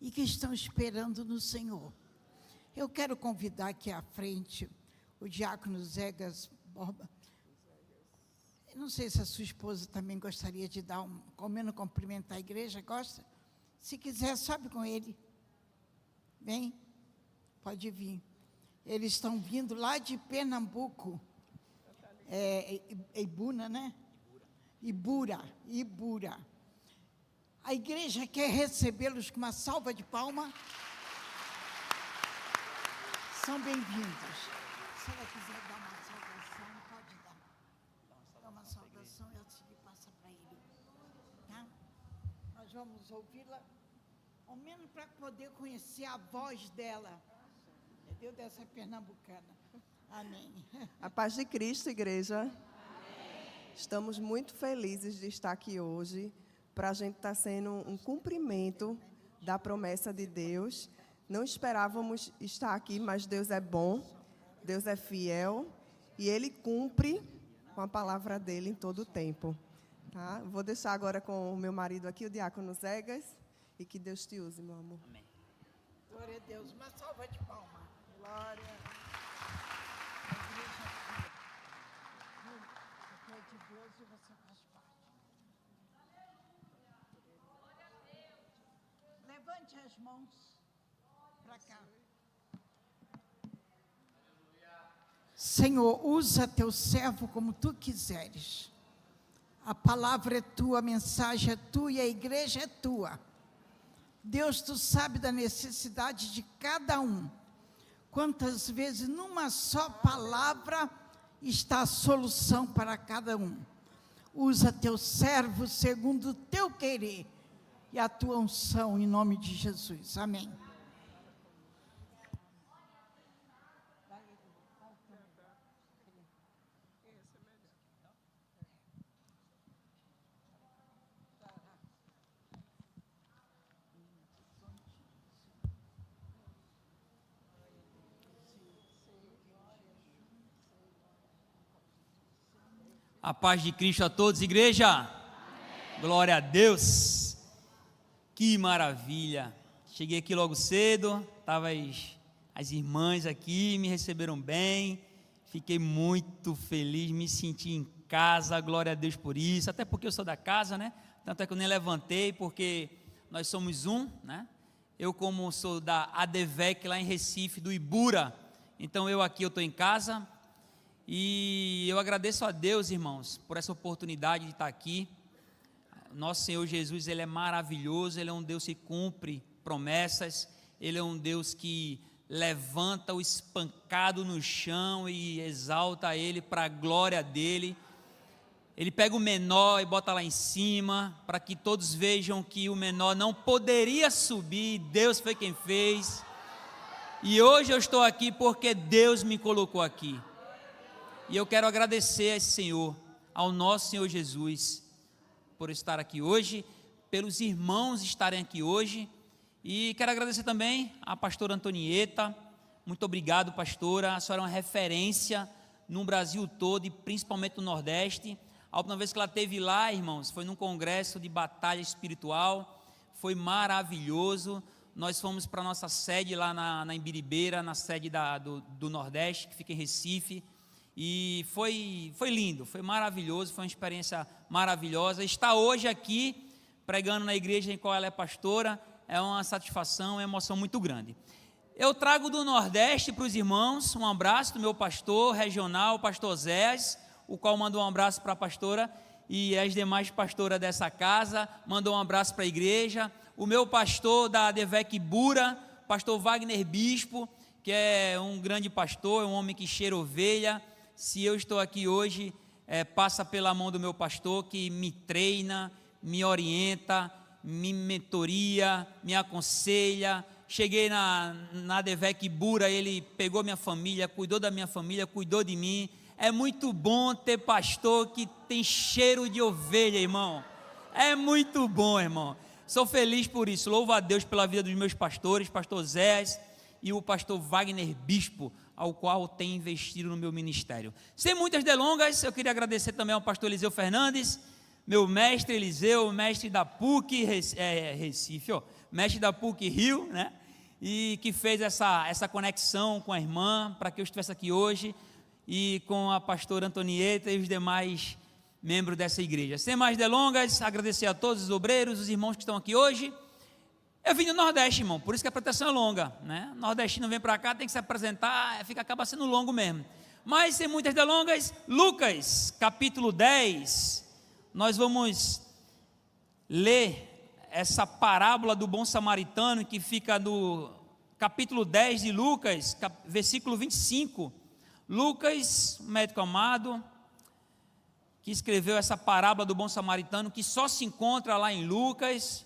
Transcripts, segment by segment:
e que estão esperando no Senhor. Eu quero convidar aqui à frente o diácono Zegas Borba. Eu não sei se a sua esposa também gostaria de dar ao menos cumprimentar a igreja, gosta? Se quiser, sobe com ele. Vem, pode vir. Eles estão vindo lá de Pernambuco. Ibuna, né? Ibura. A igreja quer recebê-los com uma salva de palmas. São bem-vindos. Se ela quiser dar uma saudação, pode dar. Dá uma saudação e ele passa para ele. Tá? Nós vamos ouvi-la, ao menos para poder conhecer a voz dela. Entendeu? Dessa pernambucana. Amém. A paz de Cristo, igreja. Amém. Estamos muito felizes de estar aqui hoje. Para a gente estar sendo um cumprimento da promessa de Deus. Não esperávamos estar aqui, mas Deus é bom, Deus é fiel e Ele cumpre com a palavra dEle em todo o tempo. Tá? Vou deixar agora com o meu marido aqui, o diácono Zegas, e que Deus te use, meu amor. Amém. Glória a Deus. Uma salva de palmas. Glória. A igreja aqui. É de Deus e você faz parte. Levante as mãos para cá. Senhor, usa teu servo como tu quiseres. A palavra é tua, a mensagem é tua e a igreja é tua. Deus, tu sabe da necessidade de cada um. Quantas vezes numa só palavra está a solução para cada um. Usa teu servo segundo o teu querer e a tua unção em nome de Jesus. Amém. A paz de Cristo a todos, igreja. Amém. Glória a Deus. Que maravilha. Cheguei aqui logo cedo, estavam as irmãs aqui, me receberam bem. Fiquei muito feliz, me senti em casa, glória a Deus por isso. Até porque eu sou da casa, né? Tanto é que eu nem levantei, porque nós somos um, né? Eu, como sou da ADVEC lá em Recife, do Ibura, então eu estou em casa. E eu agradeço a Deus, irmãos, por essa oportunidade de estar aqui. Nosso Senhor Jesus, Ele é maravilhoso, Ele é um Deus que cumpre promessas, Ele é um Deus que levanta o espancado no chão e exalta Ele para a glória dEle. Ele pega o menor e bota lá em cima, para que todos vejam que o menor não poderia subir, Deus foi quem fez. E hoje eu estou aqui porque Deus me colocou aqui. E eu quero agradecer a esse Senhor, ao nosso Senhor Jesus, por estar aqui hoje, pelos irmãos estarem aqui hoje, e quero agradecer também à pastora Antonieta. Muito obrigado, pastora, a senhora é uma referência no Brasil todo e principalmente no Nordeste. A última vez que ela esteve lá, irmãos, foi num congresso de batalha espiritual, foi maravilhoso. Nós fomos para a nossa sede lá na Imbiribeira, na sede do Nordeste, que fica em Recife. E foi lindo, foi maravilhoso, foi uma experiência maravilhosa. Estar hoje aqui, pregando na igreja em qual ela é pastora, é uma satisfação, uma emoção muito grande. Eu trago do Nordeste para os irmãos um abraço do meu pastor regional, o pastor Zéas, o qual mandou um abraço para a pastora e as demais pastoras dessa casa, mandou um abraço para a igreja. O meu pastor da ADVEC Ibura, pastor Wagner Bispo, que é um grande pastor, é um homem que cheira ovelha. Se eu estou aqui hoje, passa pela mão do meu pastor, que me treina, me orienta, me mentoria, me aconselha. Cheguei na ADVEC Ibura, ele pegou minha família, cuidou da minha família, cuidou de mim. É muito bom ter pastor que tem cheiro de ovelha, irmão. É muito bom, irmão. Sou feliz por isso. Louvo a Deus pela vida dos meus pastores, pastor Zés e o pastor Wagner Bispo, ao qual tem investido no meu ministério. Sem muitas delongas, eu queria agradecer também ao pastor Eliseu Fernandes, meu mestre Eliseu, mestre da PUC Recife, mestre da PUC Rio, né? E que fez essa conexão com a irmã, para que eu estivesse aqui hoje, e com a pastora Antonieta e os demais membros dessa igreja. Sem mais delongas, agradecer a todos os obreiros, os irmãos que estão aqui hoje. Eu vim do Nordeste, irmão, por isso que a proteção é longa, né? O nordestino vem para cá, tem que se apresentar, acaba sendo longo mesmo. Mas, sem muitas delongas, Lucas, capítulo 10, nós vamos ler essa parábola do bom samaritano, que fica no capítulo 10 de Lucas, versículo 25. Lucas, médico amado, que escreveu essa parábola do bom samaritano, que só se encontra lá em Lucas,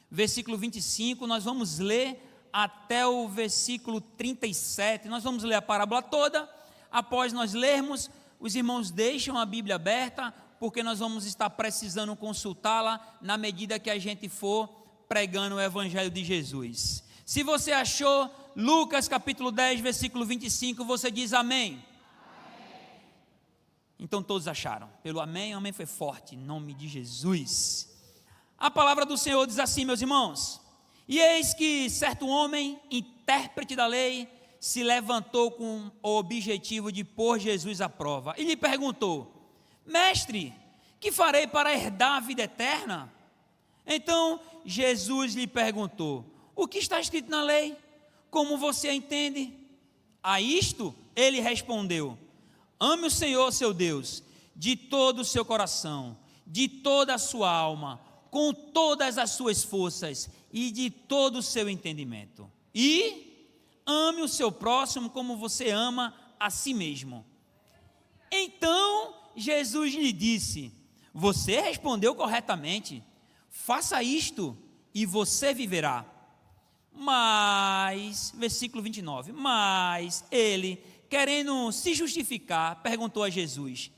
versículo 25, nós vamos ler até o versículo 37, nós vamos ler a parábola toda. Após nós lermos, os irmãos deixam a Bíblia aberta, porque nós vamos estar precisando consultá-la na medida que a gente for pregando o Evangelho de Jesus. Se você achou Lucas capítulo 10, versículo 25, você diz amém. Então todos acharam, pelo amém, o amém foi forte, em nome de Jesus. A palavra do Senhor diz assim, meus irmãos: e eis que certo homem, intérprete da lei, se levantou com o objetivo de pôr Jesus à prova, e lhe perguntou: mestre, que farei para herdar a vida eterna? Então Jesus lhe perguntou: o que está escrito na lei? Como você entende? A isto ele respondeu: ame o Senhor seu Deus de todo o seu coração, de toda a sua alma, com todas as suas forças e de todo o seu entendimento. E ame o seu próximo como você ama a si mesmo. Então Jesus lhe disse: você respondeu corretamente, faça isto e você viverá. Mas, versículo 29, mas ele, querendo se justificar, perguntou a Jesus: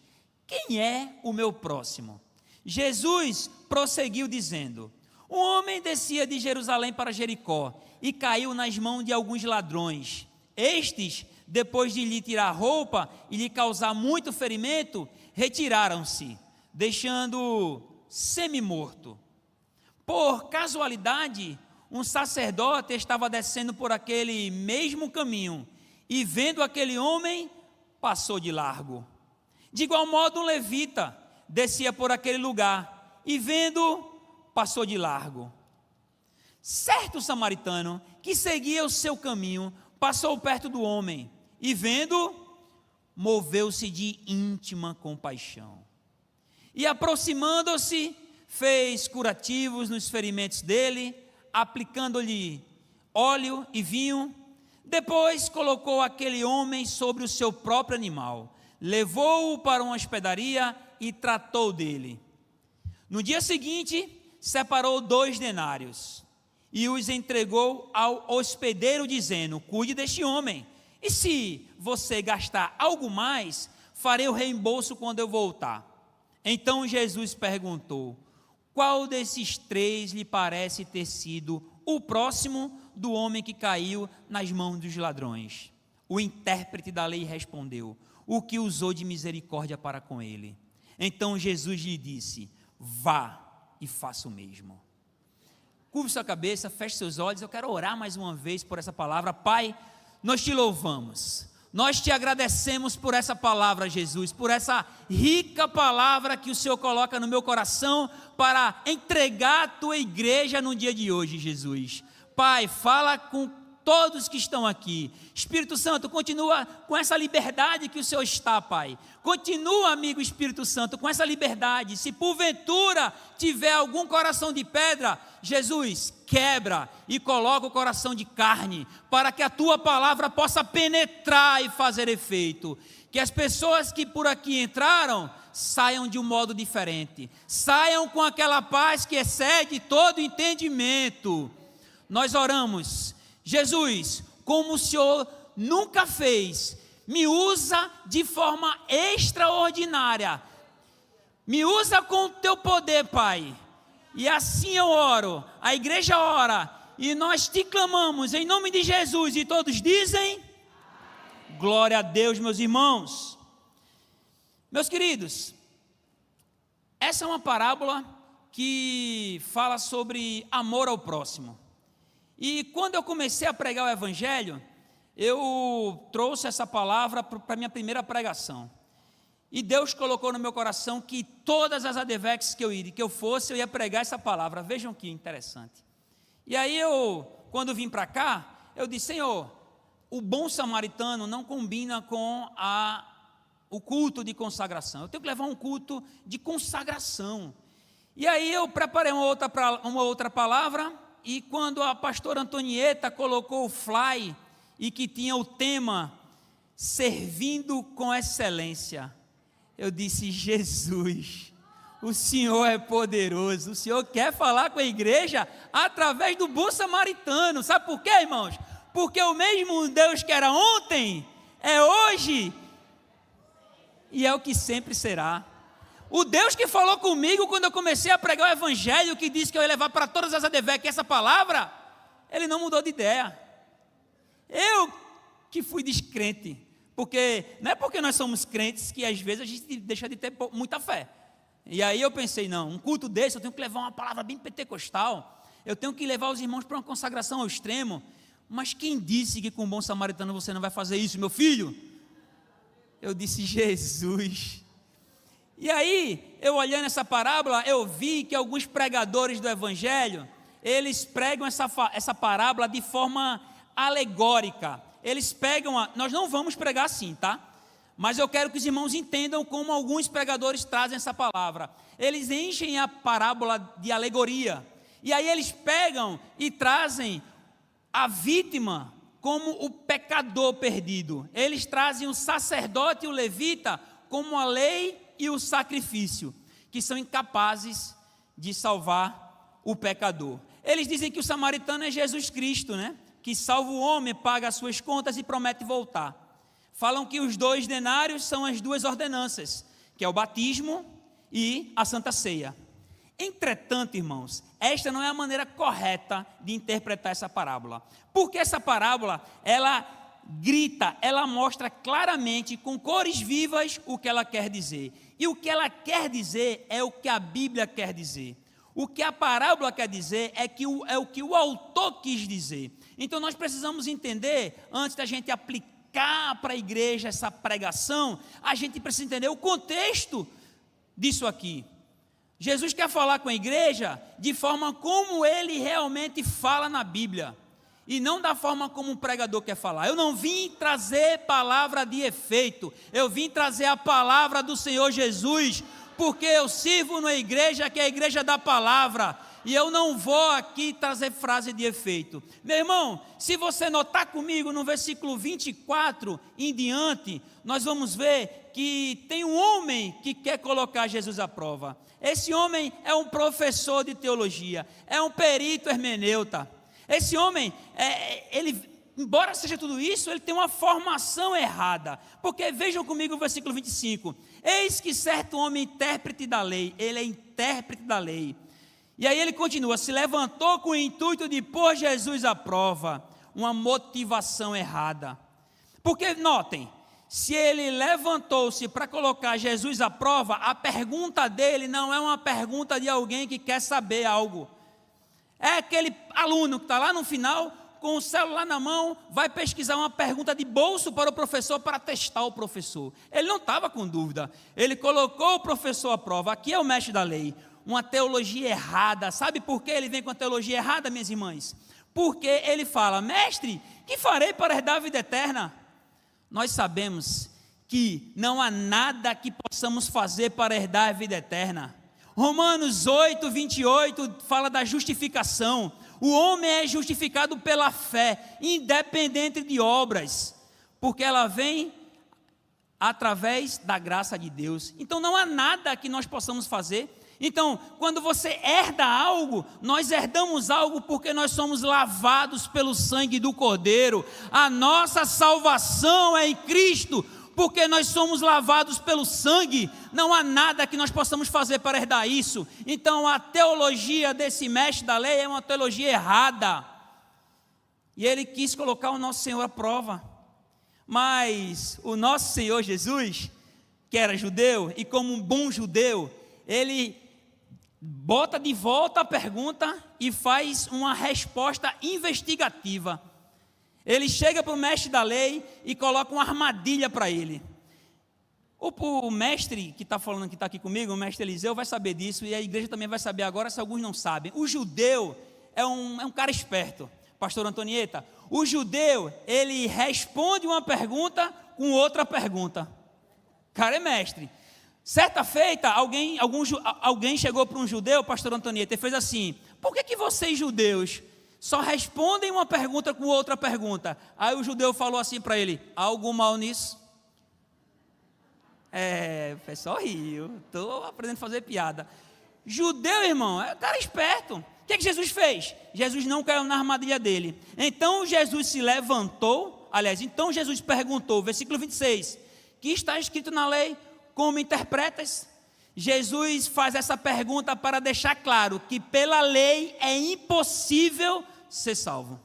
quem é o meu próximo? Jesus prosseguiu dizendo: um homem descia de Jerusalém para Jericó e caiu nas mãos de alguns ladrões. Estes, depois de lhe tirar a roupa e lhe causar muito ferimento, retiraram-se, deixando-o semi-morto. Por casualidade, um sacerdote estava descendo por aquele mesmo caminho e, vendo aquele homem, passou de largo. De igual modo, um levita descia por aquele lugar e, vendo, passou de largo. Certo samaritano que seguia o seu caminho passou perto do homem e, vendo, moveu-se de íntima compaixão. E, aproximando-se, fez curativos nos ferimentos dele, aplicando-lhe óleo e vinho. Depois colocou aquele homem sobre o seu próprio animal, levou-o para uma hospedaria e tratou dele. No dia seguinte, separou 2 denários e os entregou ao hospedeiro, dizendo: cuide deste homem, e se você gastar algo mais, farei o reembolso quando eu voltar. Então Jesus perguntou: qual desses 3 lhe parece ter sido o próximo do homem que caiu nas mãos dos ladrões? O intérprete da lei respondeu: o que usou de misericórdia para com ele. Então Jesus lhe disse: vá e faça o mesmo. Curve sua cabeça, feche seus olhos. Eu quero orar mais uma vez por essa palavra. Pai, nós te louvamos, nós te agradecemos por essa palavra, Jesus, por essa rica palavra que o Senhor coloca no meu coração para entregar a tua igreja no dia de hoje, Jesus. Pai, fala com todos que estão aqui. Espírito Santo, continua com essa liberdade que o Senhor está, Pai. Continua, amigo Espírito Santo, com essa liberdade. Se porventura tiver algum coração de pedra, Jesus, quebra e coloca o coração de carne, para que a tua palavra possa penetrar e fazer efeito. Que as pessoas que por aqui entraram saiam de um modo diferente, saiam com aquela paz que excede todo entendimento. Nós oramos: Jesus, como o Senhor nunca fez, me usa de forma extraordinária, me usa com o teu poder, Pai. E assim eu oro, a igreja ora, e nós te clamamos em nome de Jesus, e todos dizem: amém. Glória a Deus, meus irmãos. Meus queridos, essa é uma parábola que fala sobre amor ao próximo. E quando eu comecei a pregar o Evangelho, eu trouxe essa palavra para a minha primeira pregação. E Deus colocou no meu coração que todas as ADVECs que eu fosse, eu ia pregar essa palavra. Vejam que interessante. E aí quando vim para cá, eu disse: Senhor, o bom samaritano não combina com o culto de consagração. Eu tenho que levar um culto de consagração. E aí eu preparei uma outra palavra, e quando a pastora Antonieta colocou o fly, e que tinha o tema Servindo com Excelência, eu disse: Jesus, o Senhor é poderoso, o Senhor quer falar com a igreja através do bom samaritano. Sabe por quê, irmãos? Porque o mesmo Deus que era ontem, é hoje, e é o que sempre será. O Deus que falou comigo quando eu comecei a pregar o Evangelho, que disse que eu ia levar para todas as ADVEC essa palavra, Ele não mudou de ideia. Eu que fui descrente, porque não é porque nós somos crentes que às vezes a gente deixa de ter muita fé. E aí eu pensei: não, um culto desse eu tenho que levar uma palavra bem pentecostal, eu tenho que levar os irmãos para uma consagração ao extremo. Mas quem disse que com um bom samaritano você não vai fazer isso, meu filho? Eu disse: Jesus. E aí, eu olhando essa parábola, eu vi que alguns pregadores do Evangelho, eles pregam essa parábola de forma alegórica. Eles pegam, nós não vamos pregar assim, tá? Mas eu quero que os irmãos entendam como alguns pregadores trazem essa palavra. Eles enchem a parábola de alegoria, e aí eles pegam e trazem a vítima como o pecador perdido. Eles trazem o sacerdote e o levita como a lei e o sacrifício, que são incapazes de salvar o pecador. Eles dizem que o samaritano é Jesus Cristo, né? Que salva o homem, paga as suas contas e promete voltar. Falam que os 2 denários são as 2 ordenanças, que é o batismo e a Santa Ceia. Entretanto, irmãos, esta não é a maneira correta de interpretar essa parábola, porque essa parábola, ela grita, ela mostra claramente, com cores vivas, o que ela quer dizer, e o que ela quer dizer é o que a Bíblia quer dizer. O que a parábola quer dizer é o que o autor quis dizer. Então nós precisamos entender, antes da gente aplicar para a igreja essa pregação, a gente precisa entender o contexto disso aqui. Jesus quer falar com a igreja de forma como ele realmente fala na Bíblia, e não da forma como um pregador quer falar. Eu não vim trazer palavra de efeito, eu vim trazer a palavra do Senhor Jesus, porque eu sirvo na igreja que é a igreja da palavra, e eu não vou aqui trazer frase de efeito. Meu irmão, se você notar comigo no versículo 24 em diante, nós vamos ver que tem um homem que quer colocar Jesus à prova. Esse homem é um professor de teologia, é um perito hermeneuta. Esse homem, embora seja tudo isso, ele tem uma formação errada, porque vejam comigo o versículo 25, eis que certo homem intérprete da lei, ele é intérprete da lei, e aí ele continua, se levantou com o intuito de pôr Jesus à prova, uma motivação errada, porque notem, se ele levantou-se para colocar Jesus à prova, a pergunta dele não é uma pergunta de alguém que quer saber algo, é aquele aluno que está lá no final, com o celular na mão, vai pesquisar uma pergunta de bolso para o professor, para testar o professor. Ele não estava com dúvida, ele colocou o professor à prova. Aqui é o mestre da lei, uma teologia errada. Sabe por que ele vem com a teologia errada, minhas irmãs? Porque ele fala, mestre, que farei para herdar a vida eterna? Nós sabemos que não há nada que possamos fazer para herdar a vida eterna. Romanos 8, 28 fala da justificação. O homem é justificado pela fé, independente de obras, porque ela vem através da graça de Deus. Então não há nada que nós possamos fazer. Então, quando você herda algo, nós herdamos algo porque nós somos lavados pelo sangue do Cordeiro. A nossa salvação é em Cristo, porque nós somos lavados pelo sangue. Não há nada que nós possamos fazer para herdar isso. Então a teologia desse mestre da lei é uma teologia errada, e ele quis colocar o nosso Senhor à prova. Mas o nosso Senhor Jesus, que era judeu, e como um bom judeu, ele bota de volta a pergunta e faz uma resposta investigativa. Ele chega para o mestre da lei e coloca uma armadilha para ele. O mestre que está falando, que está aqui comigo, o mestre Eliseu, vai saber disso, e a igreja também vai saber agora, se alguns não sabem. O judeu é um cara esperto, pastor Antonieta. O judeu, ele responde uma pergunta com outra pergunta. O cara é mestre. Certa feita, alguém chegou para um judeu, pastor Antonieta, e fez assim: por que vocês judeus só respondem uma pergunta com outra pergunta? Aí o judeu falou assim para ele: há algum mal nisso? O pessoal riu, estou aprendendo a fazer piada. Judeu, irmão, é um cara esperto. O que Jesus fez? Jesus não caiu na armadilha dele. Então Jesus se levantou, então Jesus perguntou, versículo 26, que está escrito na lei, como interpretas? Jesus faz essa pergunta para deixar claro que pela lei é impossível ser salvo.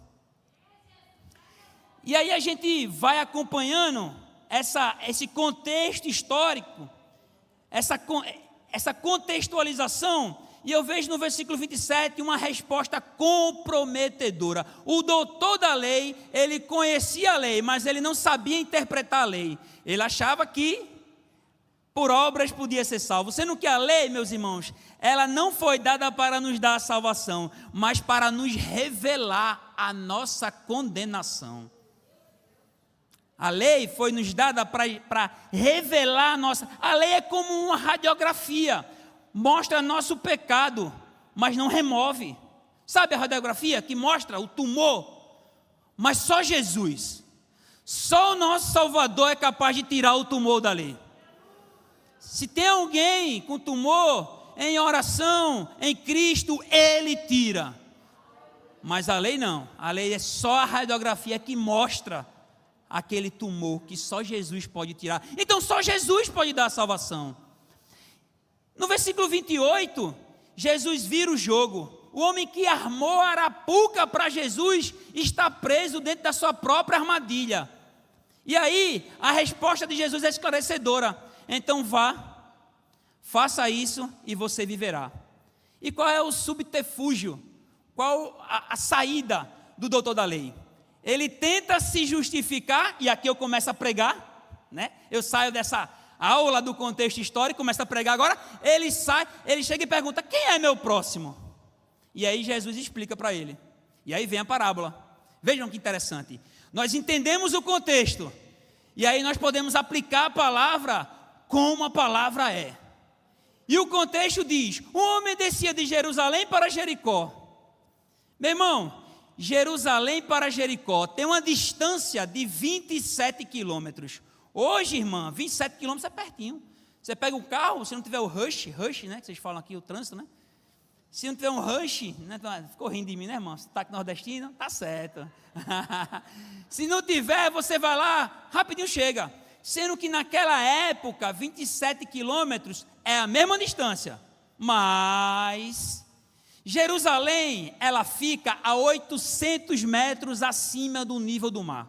E aí a gente vai acompanhando esse contexto histórico, essa contextualização, e eu vejo no versículo 27 uma resposta comprometedora. O doutor da lei, ele conhecia a lei, mas ele não sabia interpretar a lei. Ele achava que por obras podia ser salvo, sendo que a lei, meus irmãos, ela não foi dada para nos dar a salvação, mas para nos revelar a nossa condenação. A lei foi nos dada para revelar a nossa... A lei é como uma radiografia, mostra nosso pecado, mas não remove. Sabe a radiografia que mostra o tumor? Mas só Jesus, só o nosso Salvador é capaz de tirar o tumor da lei. Se tem alguém com tumor, em oração, em Cristo, Ele tira. Mas a lei não, a lei é só a radiografia que mostra aquele tumor que só Jesus pode tirar. Então só Jesus pode dar a salvação. No versículo 28, Jesus vira o jogo. O homem que armou a arapuca para Jesus está preso dentro da sua própria armadilha. E aí, a resposta de Jesus é esclarecedora. Então vá, faça isso e você viverá. E qual é o subterfúgio? Qual a saída do doutor da lei? Ele tenta se justificar, e aqui eu começo a pregar, né? Eu saio dessa aula do contexto histórico, começo a pregar agora. Ele chega e pergunta: quem é meu próximo? E aí Jesus explica para ele. E aí vem a parábola. Vejam que interessante. Nós entendemos o contexto, e aí nós podemos aplicar a palavra como a palavra é. E o contexto diz: um homem descia de Jerusalém para Jericó. Meu irmão, Jerusalém para Jericó tem uma distância de 27 quilômetros. Hoje, irmã, 27 quilômetros é pertinho. Você pega o carro, se não tiver o rush, né, que vocês falam aqui, o trânsito, né? Se não tiver um rush, né, ficou rindo de mim, né, irmão? Sotaque nordestino, tá certo. Se não tiver, você vai lá, rapidinho chega. Sendo que naquela época, 27 quilômetros é a mesma distância. Mas Jerusalém, ela fica a 800 metros acima do nível do mar.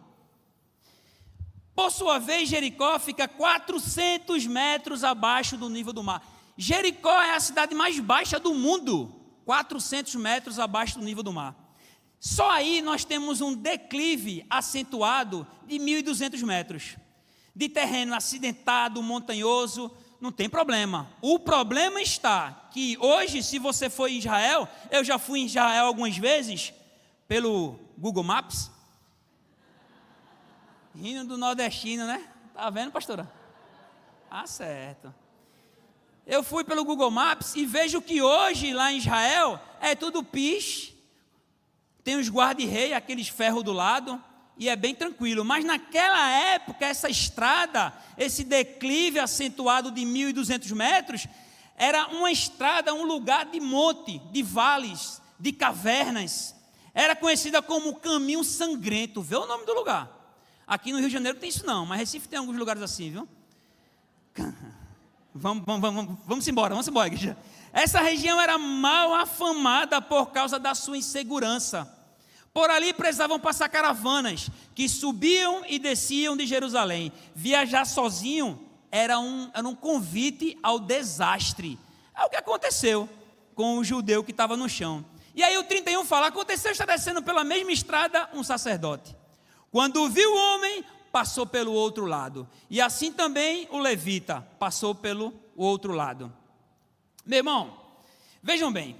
Por sua vez, Jericó fica 400 metros abaixo do nível do mar. Jericó é a cidade mais baixa do mundo, 400 metros abaixo do nível do mar. Só aí nós temos um declive acentuado de 1.200 metros. De terreno acidentado, montanhoso, não tem problema. O problema está que hoje, se você for em Israel, eu já fui em Israel algumas vezes, pelo Google Maps. Rindo do nordestino, né? Tá vendo, pastora? Ah, certo. Eu fui pelo Google Maps e vejo que hoje, lá em Israel, é tudo piche. Tem os guarda-rei, aqueles ferros do lado, e é bem tranquilo. Mas naquela época, essa estrada, esse declive acentuado de 1.200 metros, era uma estrada, um lugar de monte, de vales, de cavernas. Era conhecida como Caminho Sangrento. Vê o nome do lugar. Aqui no Rio de Janeiro não tem isso não, mas Recife tem alguns lugares assim, viu? Vamos embora, igreja. Essa região era mal afamada por causa da sua insegurança. Por ali precisavam passar caravanas que subiam e desciam de Jerusalém. Viajar sozinho era um convite ao desastre. É o que aconteceu. com o judeu que estava no chão. E aí o 31 fala: aconteceu, está descendo pela mesma estrada um sacerdote. Quando viu o homem, passou pelo outro lado. E assim também o levita passou pelo outro lado. Meu irmão, vejam bem,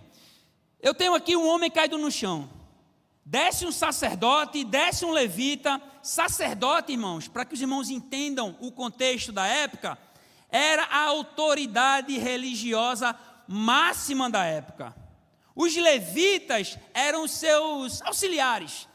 eu tenho aqui um homem caído no chão. Desce um sacerdote, desce um levita. Sacerdote, irmãos, para que os irmãos entendam o contexto da época, era a autoridade religiosa máxima da época. Os levitas eram os seus auxiliares.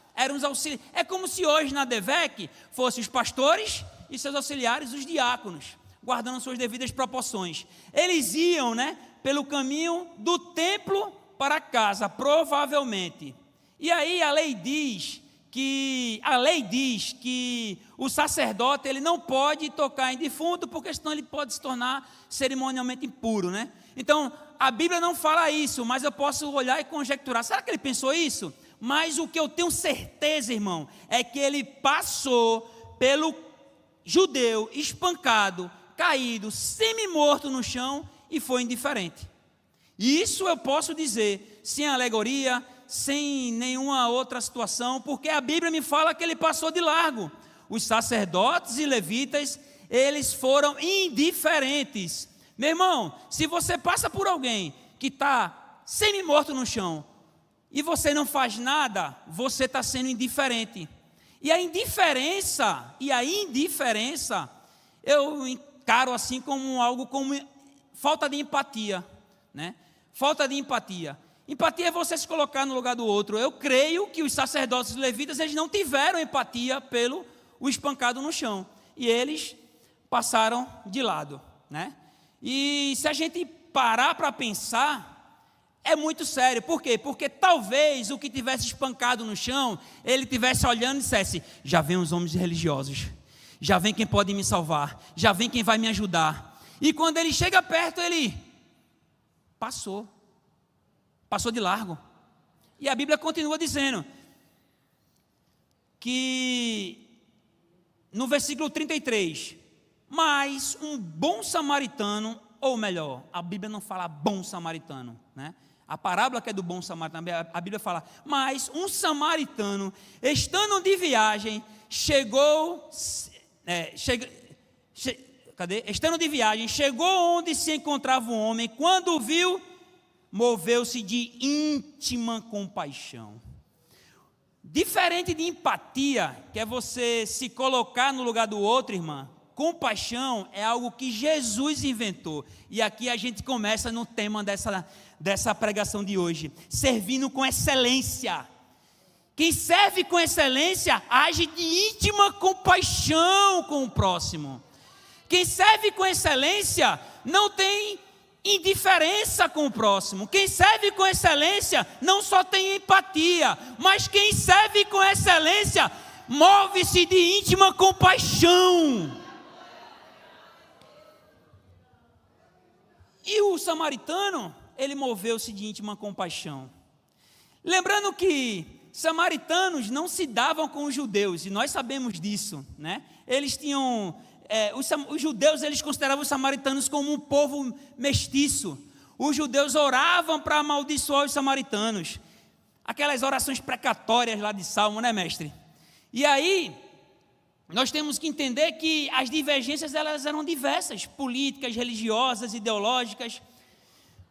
É como se hoje na DEVEC fossem os pastores e seus auxiliares, os diáconos, guardando suas devidas proporções. Eles iam, pelo caminho do templo para casa, provavelmente. E aí a lei diz que o sacerdote ele não pode tocar em defunto, porque senão ele pode se tornar cerimonialmente impuro, Então, a Bíblia não fala isso, mas eu posso olhar e conjecturar. Será que ele pensou isso? Mas o que eu tenho certeza, irmão, é que ele passou pelo judeu espancado, caído, semi-morto no chão e foi indiferente. E isso eu posso dizer, sem alegoria, sem nenhuma outra situação, porque a Bíblia me fala que ele passou de largo. Os sacerdotes e levitas, eles foram indiferentes. Meu irmão, se você passa por alguém que está semi-morto no chão, e você não faz nada, você está sendo indiferente. E a indiferença, eu encaro assim como algo como falta de empatia, Falta de empatia. Empatia é você se colocar no lugar do outro. Eu creio que os sacerdotes e levitas, eles não tiveram empatia pelo o espancado no chão. E eles passaram de lado, E se a gente parar para pensar, é muito sério. Por quê? Porque talvez o que tivesse espancado no chão, ele estivesse olhando e dissesse: já vem os homens religiosos, já vem quem pode me salvar, já vem quem vai me ajudar. E quando ele chega perto, ele passou de largo. E a Bíblia continua dizendo que no versículo 33, mas um bom samaritano, ou melhor, a Bíblia não fala bom samaritano, A parábola que é do bom samaritano, a Bíblia fala: mas um samaritano, estando de viagem, chegou onde se encontrava um homem. Quando o viu, moveu-se de íntima compaixão. Diferente de empatia, que é você se colocar no lugar do outro, irmã, compaixão é algo que Jesus inventou. E aqui a gente começa no tema dessa pregação de hoje: servindo com excelência. Quem serve com excelência age de íntima compaixão com o próximo. Quem serve com excelência não tem indiferença com o próximo. Quem serve com excelência não só tem empatia, mas quem serve com excelência move-se de íntima compaixão. E o samaritano, ele moveu-se de íntima compaixão. Lembrando que samaritanos não se davam com os judeus, e nós sabemos disso, Eles tinham... os judeus, eles consideravam os samaritanos como um povo mestiço. Os judeus oravam para amaldiçoar os samaritanos. Aquelas orações precatórias lá de Salmo, mestre? E aí, nós temos que entender que as divergências, elas eram diversas, políticas, religiosas, ideológicas,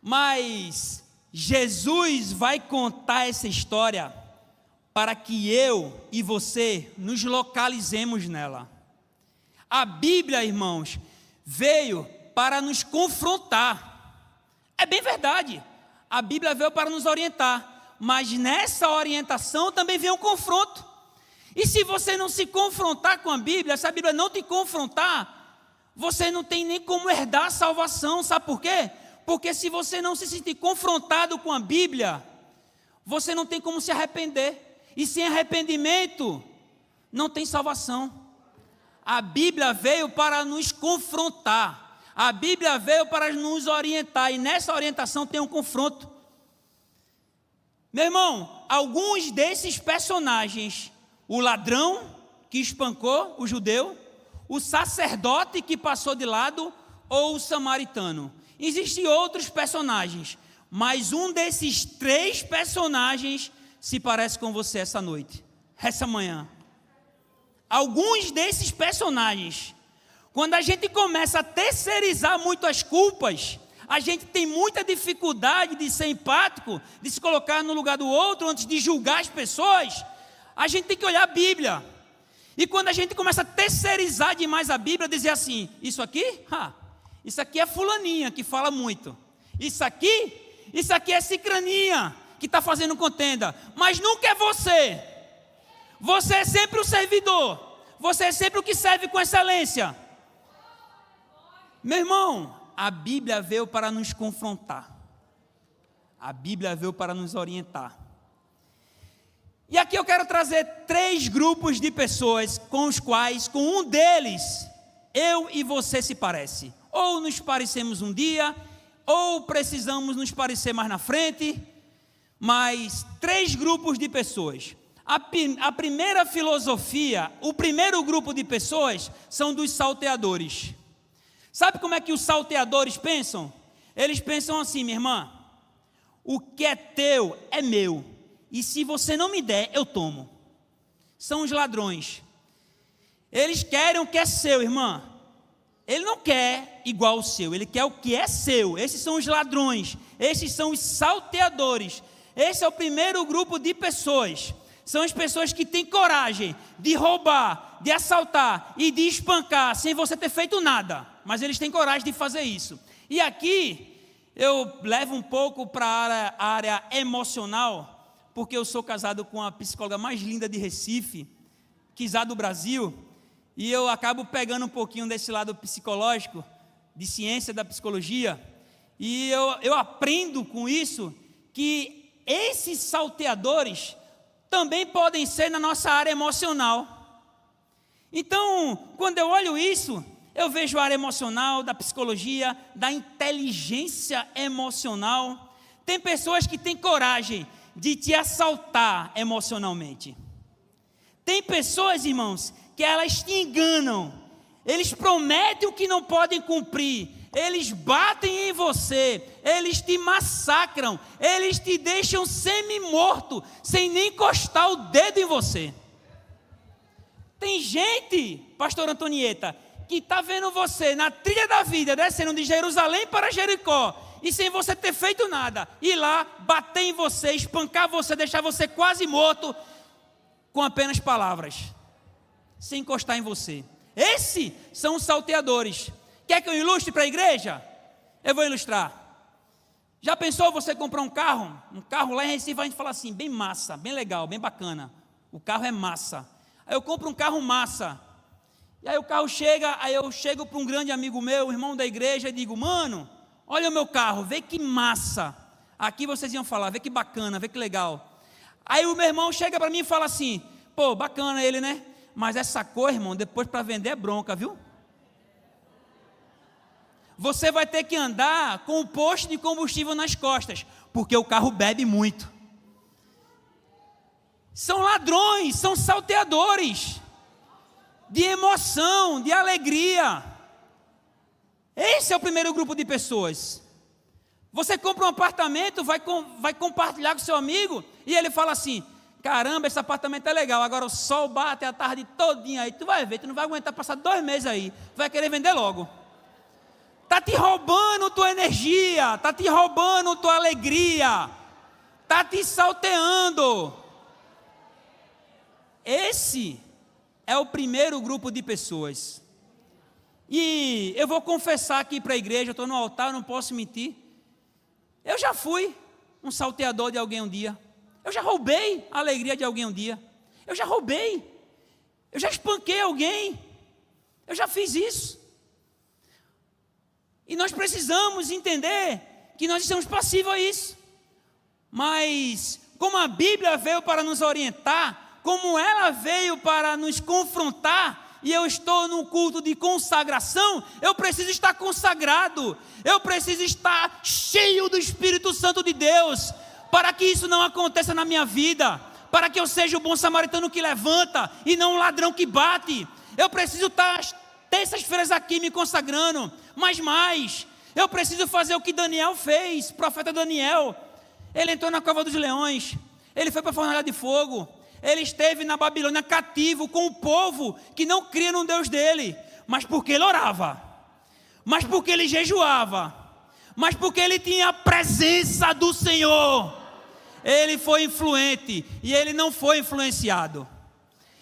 mas Jesus vai contar essa história para que eu e você nos localizemos nela. A Bíblia, irmãos, veio para nos confrontar. É bem verdade, a Bíblia veio para nos orientar, mas nessa orientação também vem um confronto. E se você não se confrontar com a Bíblia, se a Bíblia não te confrontar, você não tem nem como herdar a salvação. Sabe por quê? Porque se você não se sentir confrontado com a Bíblia, você não tem como se arrepender. E sem arrependimento, não tem salvação. A Bíblia veio para nos confrontar. A Bíblia veio para nos orientar. E nessa orientação tem um confronto. Meu irmão, alguns desses personagens, o ladrão que espancou o judeu, o sacerdote que passou de lado ou o samaritano. Existem outros personagens, mas um desses 3 personagens se parece com você essa noite, essa manhã. Alguns desses personagens, quando a gente começa a terceirizar muito as culpas, a gente tem muita dificuldade de ser empático, de se colocar no lugar do outro antes de julgar as pessoas. A gente tem que olhar a Bíblia. E quando a gente começa a terceirizar demais a Bíblia, dizer assim, isso aqui é fulaninha que fala muito. Isso aqui é cicraninha que está fazendo contenda. Mas nunca é você. Você é sempre o servidor. Você é sempre o que serve com excelência. Meu irmão, a Bíblia veio para nos confrontar. A Bíblia veio para nos orientar. E aqui eu quero trazer 3 grupos de pessoas com os quais, com um deles, eu e você se parece. Ou nos parecemos um dia, ou precisamos nos parecer mais na frente, mas 3 grupos de pessoas. A primeira filosofia, o primeiro grupo de pessoas são dos salteadores. Sabe como é que os salteadores pensam? Eles pensam assim, minha irmã, o que é teu é meu, e se você não me der, eu tomo. São os ladrões. Eles querem o que é seu, irmã. Ele não quer igual o seu, ele quer o que é seu. Esses são os ladrões, esses são os salteadores. Esse é o primeiro grupo de pessoas. São as pessoas que têm coragem de roubar, de assaltar e de espancar sem você ter feito nada. Mas eles têm coragem de fazer isso. E aqui eu levo um pouco para a área emocional, porque eu sou casado com a psicóloga mais linda de Recife, quizá do Brasil, e eu acabo pegando um pouquinho desse lado psicológico, de ciência da psicologia, e eu aprendo com isso que esses salteadores também podem ser na nossa área emocional. Então, quando eu olho isso, eu vejo a área emocional, da psicologia, da inteligência emocional. Tem pessoas que têm coragem de te assaltar emocionalmente. Tem pessoas, irmãos, que elas te enganam. Eles prometem o que não podem cumprir. Eles batem em você, eles te massacram, eles te deixam semi-morto, sem nem encostar o dedo em você. Tem gente, pastor Antonieta, que está vendo você na trilha da vida, descendo de Jerusalém para Jericó, e sem você ter feito nada, ir lá, bater em você, espancar você, deixar você quase morto, com apenas palavras, sem encostar em você. Esses são os salteadores. Quer que eu ilustre para a igreja? Eu vou ilustrar. Já pensou você comprar um carro? Um carro lá em Recife, a gente fala assim, bem massa, bem legal, bem bacana. O carro é massa. Aí eu compro um carro massa. E aí o carro chega, aí eu chego para um grande amigo meu, irmão da igreja, e digo, mano, olha o meu carro, vê que massa. Aqui vocês iam falar, vê que bacana, vê que legal. Aí o meu irmão chega para mim e fala assim, pô, bacana ele, né? Mas essa cor, irmão, depois para vender é bronca, viu? Você vai ter que andar com o posto de combustível nas costas, porque o carro bebe muito. São ladrões, são salteadores de emoção, de alegria. Esse é o primeiro grupo de pessoas. Você compra um apartamento, vai compartilhar com seu amigo, e ele fala assim, caramba, esse apartamento é legal, agora o sol bate a tarde todinha aí, tu vai ver, tu não vai aguentar passar 2 meses aí, vai querer vender logo. Está te roubando tua energia, está te roubando tua alegria, está te salteando. Esse é o primeiro grupo de pessoas. E eu vou confessar aqui para a igreja, eu estou no altar, eu não posso mentir. Eu já fui um salteador de alguém um dia. Eu já roubei a alegria de alguém um dia. Eu já roubei. Eu já espanquei alguém. Eu já fiz isso. E nós precisamos entender que nós estamos passivos a isso. Mas, como a Bíblia veio para nos orientar, como ela veio para nos confrontar, e eu estou num culto de consagração, eu preciso estar consagrado, eu preciso estar cheio do Espírito Santo de Deus, para que isso não aconteça na minha vida, para que eu seja o bom samaritano que levanta, e não um ladrão que bate. Eu preciso estar terças-feiras aqui me consagrando, mas mais, Eu preciso fazer o que Daniel fez, profeta Daniel. Ele entrou na cova dos leões, ele foi para a fornalha de fogo, ele esteve na Babilônia cativo com o povo que não cria no Deus dele, mas porque ele orava, mas porque ele jejuava, mas porque ele tinha a presença do Senhor. Ele foi influente e ele não foi influenciado.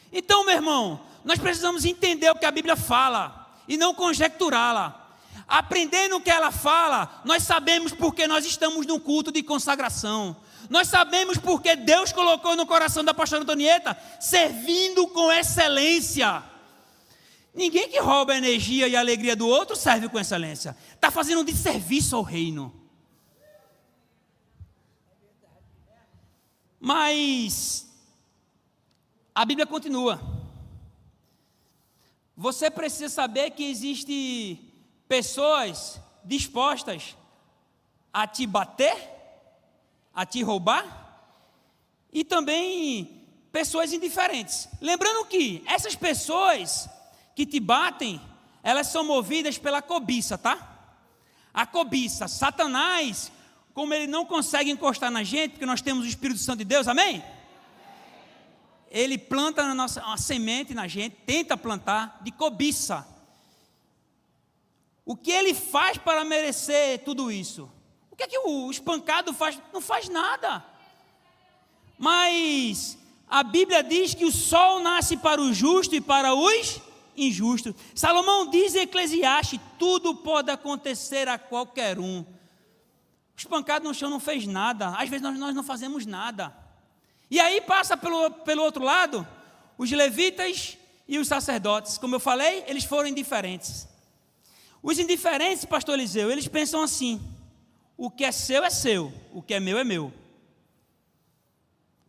Então, meu irmão, nós precisamos entender o que a Bíblia fala e não conjecturá-la. Aprendendo o que ela fala, nós sabemos porque nós estamos num culto de consagração. Nós sabemos porque Deus colocou no coração da pastora Antonieta, servindo com excelência. Ninguém que rouba a energia e a alegria do outro serve com excelência. Está fazendo um desserviço ao reino. Mas a Bíblia continua. Você precisa saber que existem pessoas dispostas a te bater, a te roubar, e também pessoas indiferentes. Lembrando que essas pessoas que te batem, elas são movidas pela cobiça, tá? A cobiça, Satanás, como ele não consegue encostar na gente, porque nós temos o Espírito Santo de Deus, amém? Ele planta uma semente na gente, tenta plantar de cobiça. O que ele faz para merecer tudo isso? O que é que o espancado faz? Não faz nada. Mas a Bíblia diz que o sol nasce para o justo e para os injustos. Salomão diz em Eclesiastes: tudo pode acontecer a qualquer um. O espancado no chão não fez nada. Às vezes nós não fazemos nada. E aí passa pelo outro lado, os levitas e os sacerdotes. Como eu falei, eles foram indiferentes. Os indiferentes, pastor Eliseu, eles pensam assim: o que é seu, o que é meu.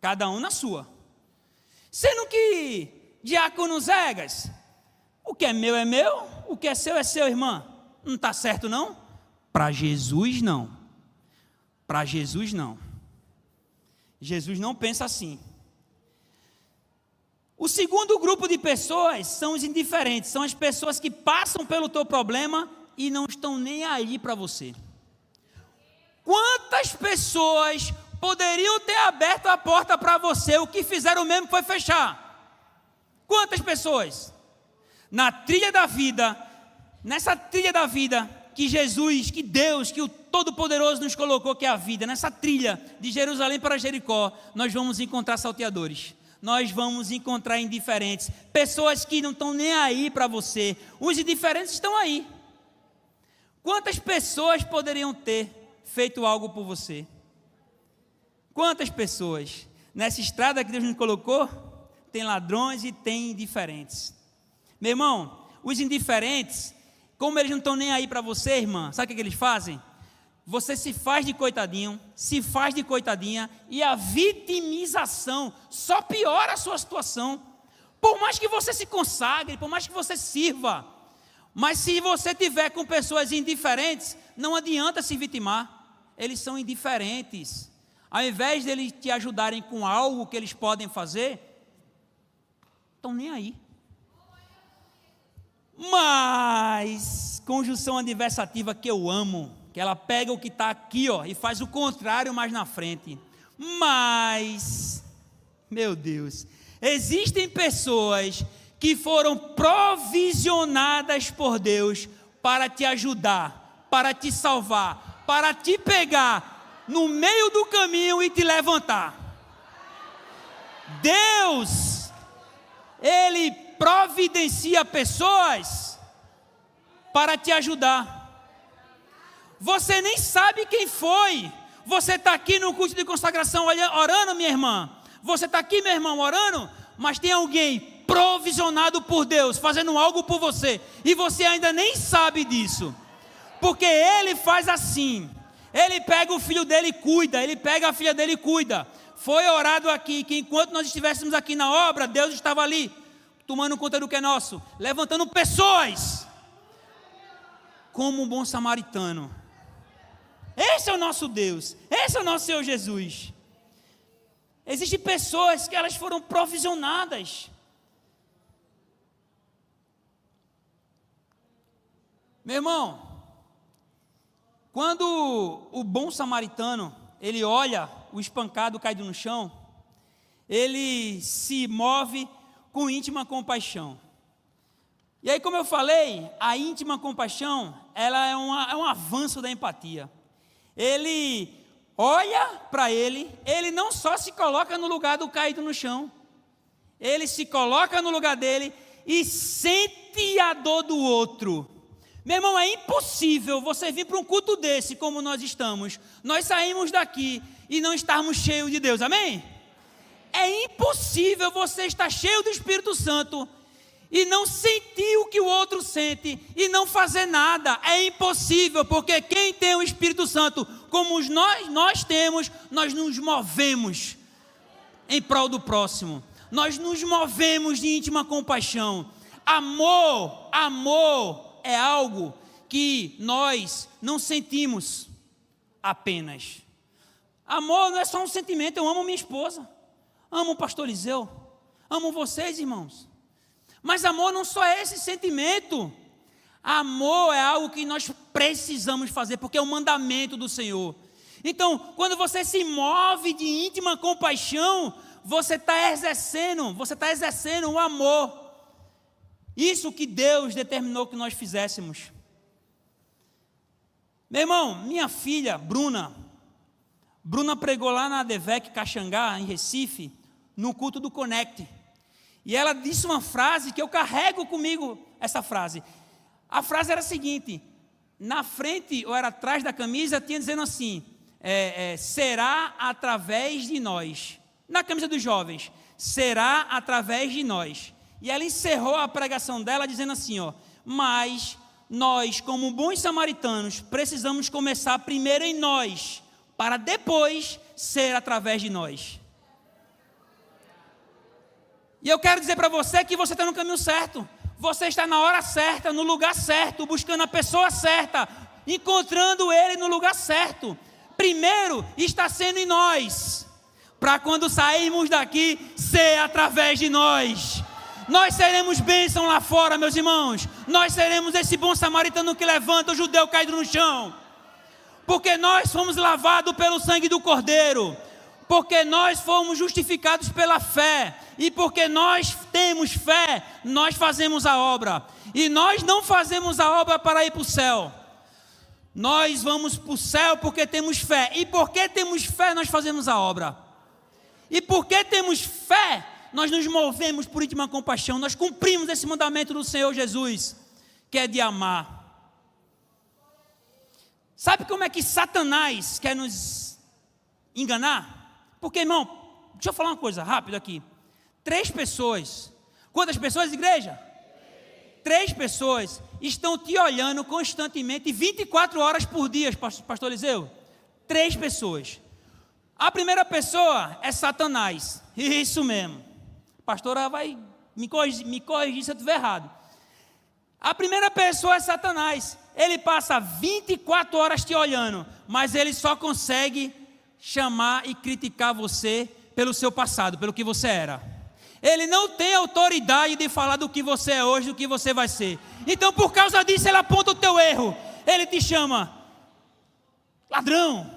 Cada um na sua. Sendo que, diácono Zegas, o que é meu, o que é seu, irmã. Não está certo não? Para Jesus não. Para Jesus não. Jesus não pensa assim. O segundo grupo de pessoas são os indiferentes, são as pessoas que passam pelo teu problema e não estão nem aí para você. Quantas pessoas poderiam ter aberto a porta para você, o que fizeram mesmo foi fechar? Quantas pessoas? Na trilha da vida, nessa trilha da vida que Jesus, que Deus, que o Todo-Poderoso nos colocou, que é a vida, nessa trilha de Jerusalém para Jericó, nós vamos encontrar salteadores. Nós vamos encontrar indiferentes, pessoas que não estão nem aí para você. Os indiferentes estão aí. Quantas pessoas poderiam ter feito algo por você? Quantas pessoas? Nessa estrada que Deus nos colocou, tem ladrões e tem indiferentes. Meu irmão, os indiferentes, como eles não estão nem aí para você, irmã, sabe o que eles fazem? Você se faz de coitadinho, se faz de coitadinha, e a vitimização só piora a sua situação. Por mais que você se consagre, por mais que você sirva, mas se você tiver com pessoas indiferentes, não adianta se vitimar. Eles são indiferentes. Ao invés de eles te ajudarem com algo que eles podem fazer, estão nem aí. Mas, conjunção adversativa que eu amo, que ela pega o que está aqui, ó, e faz o contrário mais na frente. Mas, meu Deus, existem pessoas que foram provisionadas por Deus para te ajudar, para te salvar, para te pegar no meio do caminho e te levantar. Deus, Ele providencia pessoas para te ajudar. Você nem sabe quem foi. Você está aqui no culto de consagração orando, minha irmã. Você está aqui, meu irmão, orando, mas tem alguém provisionado por Deus, fazendo algo por você, e você ainda nem sabe disso, porque Ele faz assim. Ele pega o filho dele e cuida, Ele pega a filha dele e cuida. Foi orado aqui, que enquanto nós estivéssemos aqui na obra, Deus estava ali, tomando conta do que é nosso, levantando pessoas, como um bom samaritano. Esse é o nosso Deus, esse é o nosso Senhor Jesus. Existem pessoas que elas foram provisionadas. Meu irmão, Quando o bom samaritano, ele olha o espancado caído no chão, ele se move com íntima compaixão. E aí, como eu falei, a íntima compaixão, ela é um avanço da empatia. Ele olha para ele não só se coloca no lugar do caído no chão, ele se coloca no lugar dele e sente a dor do outro. Meu irmão, é impossível você vir para um culto desse, como nós estamos, nós saímos daqui e não estarmos cheios de Deus, amém? É impossível você estar cheio do Espírito Santo e não sentir o que o outro sente e não fazer nada. É impossível, porque quem tem o Espírito Santo, como nós temos, nós nos movemos em prol do próximo, nós nos movemos de íntima compaixão. Amor é algo que nós não sentimos apenas. Amor não é só um sentimento. Eu amo minha esposa, amo o pastor Eliseu, amo vocês, irmãos. Mas amor não só é esse sentimento. Amor é algo que nós precisamos fazer, porque é um mandamento do Senhor. Então, quando você se move de íntima compaixão, você está exercendo o amor. Isso que Deus determinou que nós fizéssemos. Meu irmão, minha filha, Bruna pregou lá na ADVEC Caxangá, em Recife, no culto do Connect. E ela disse uma frase que eu carrego comigo, essa frase. A frase era a seguinte: na frente, ou era atrás da camisa, tinha dizendo assim, será através de nós. Na camisa dos jovens, será através de nós. E ela encerrou a pregação dela dizendo assim, mas nós, como bons samaritanos, precisamos começar primeiro em nós, para depois ser através de nós. E eu quero dizer para você que você está no caminho certo. Você está na hora certa, no lugar certo, buscando a pessoa certa, encontrando ele no lugar certo. Primeiro está sendo em nós, para quando sairmos daqui, ser através de nós. Nós seremos bênção lá fora, meus irmãos. Nós seremos esse bom samaritano que levanta o judeu caído no chão. Porque nós fomos lavados pelo sangue do Cordeiro. Porque nós fomos justificados pela fé. E porque nós temos fé, nós fazemos a obra. E nós não fazemos a obra para ir para o céu. Nós vamos para o céu porque temos fé. E porque temos fé, nós fazemos a obra. E porque temos fé, nós nos movemos por íntima compaixão. Nós cumprimos esse mandamento do Senhor Jesus, que é de amar. Sabe como é que Satanás quer nos enganar? Porque, irmão, deixa eu falar uma coisa rápido aqui. 3 pessoas, quantas pessoas, igreja? 3 pessoas estão te olhando constantemente, 24 horas por dia, pastor Eliseu. 3 pessoas. A primeira pessoa é Satanás. Isso mesmo. A pastora vai me corrigir se eu estiver errado. A primeira pessoa é Satanás. Ele passa 24 horas te olhando, mas ele só consegue chamar e criticar você pelo seu passado, pelo que você era. Ele não tem autoridade de falar do que você é hoje, do que você vai ser. Então, por causa disso, ele aponta o teu erro. Ele te chama ladrão,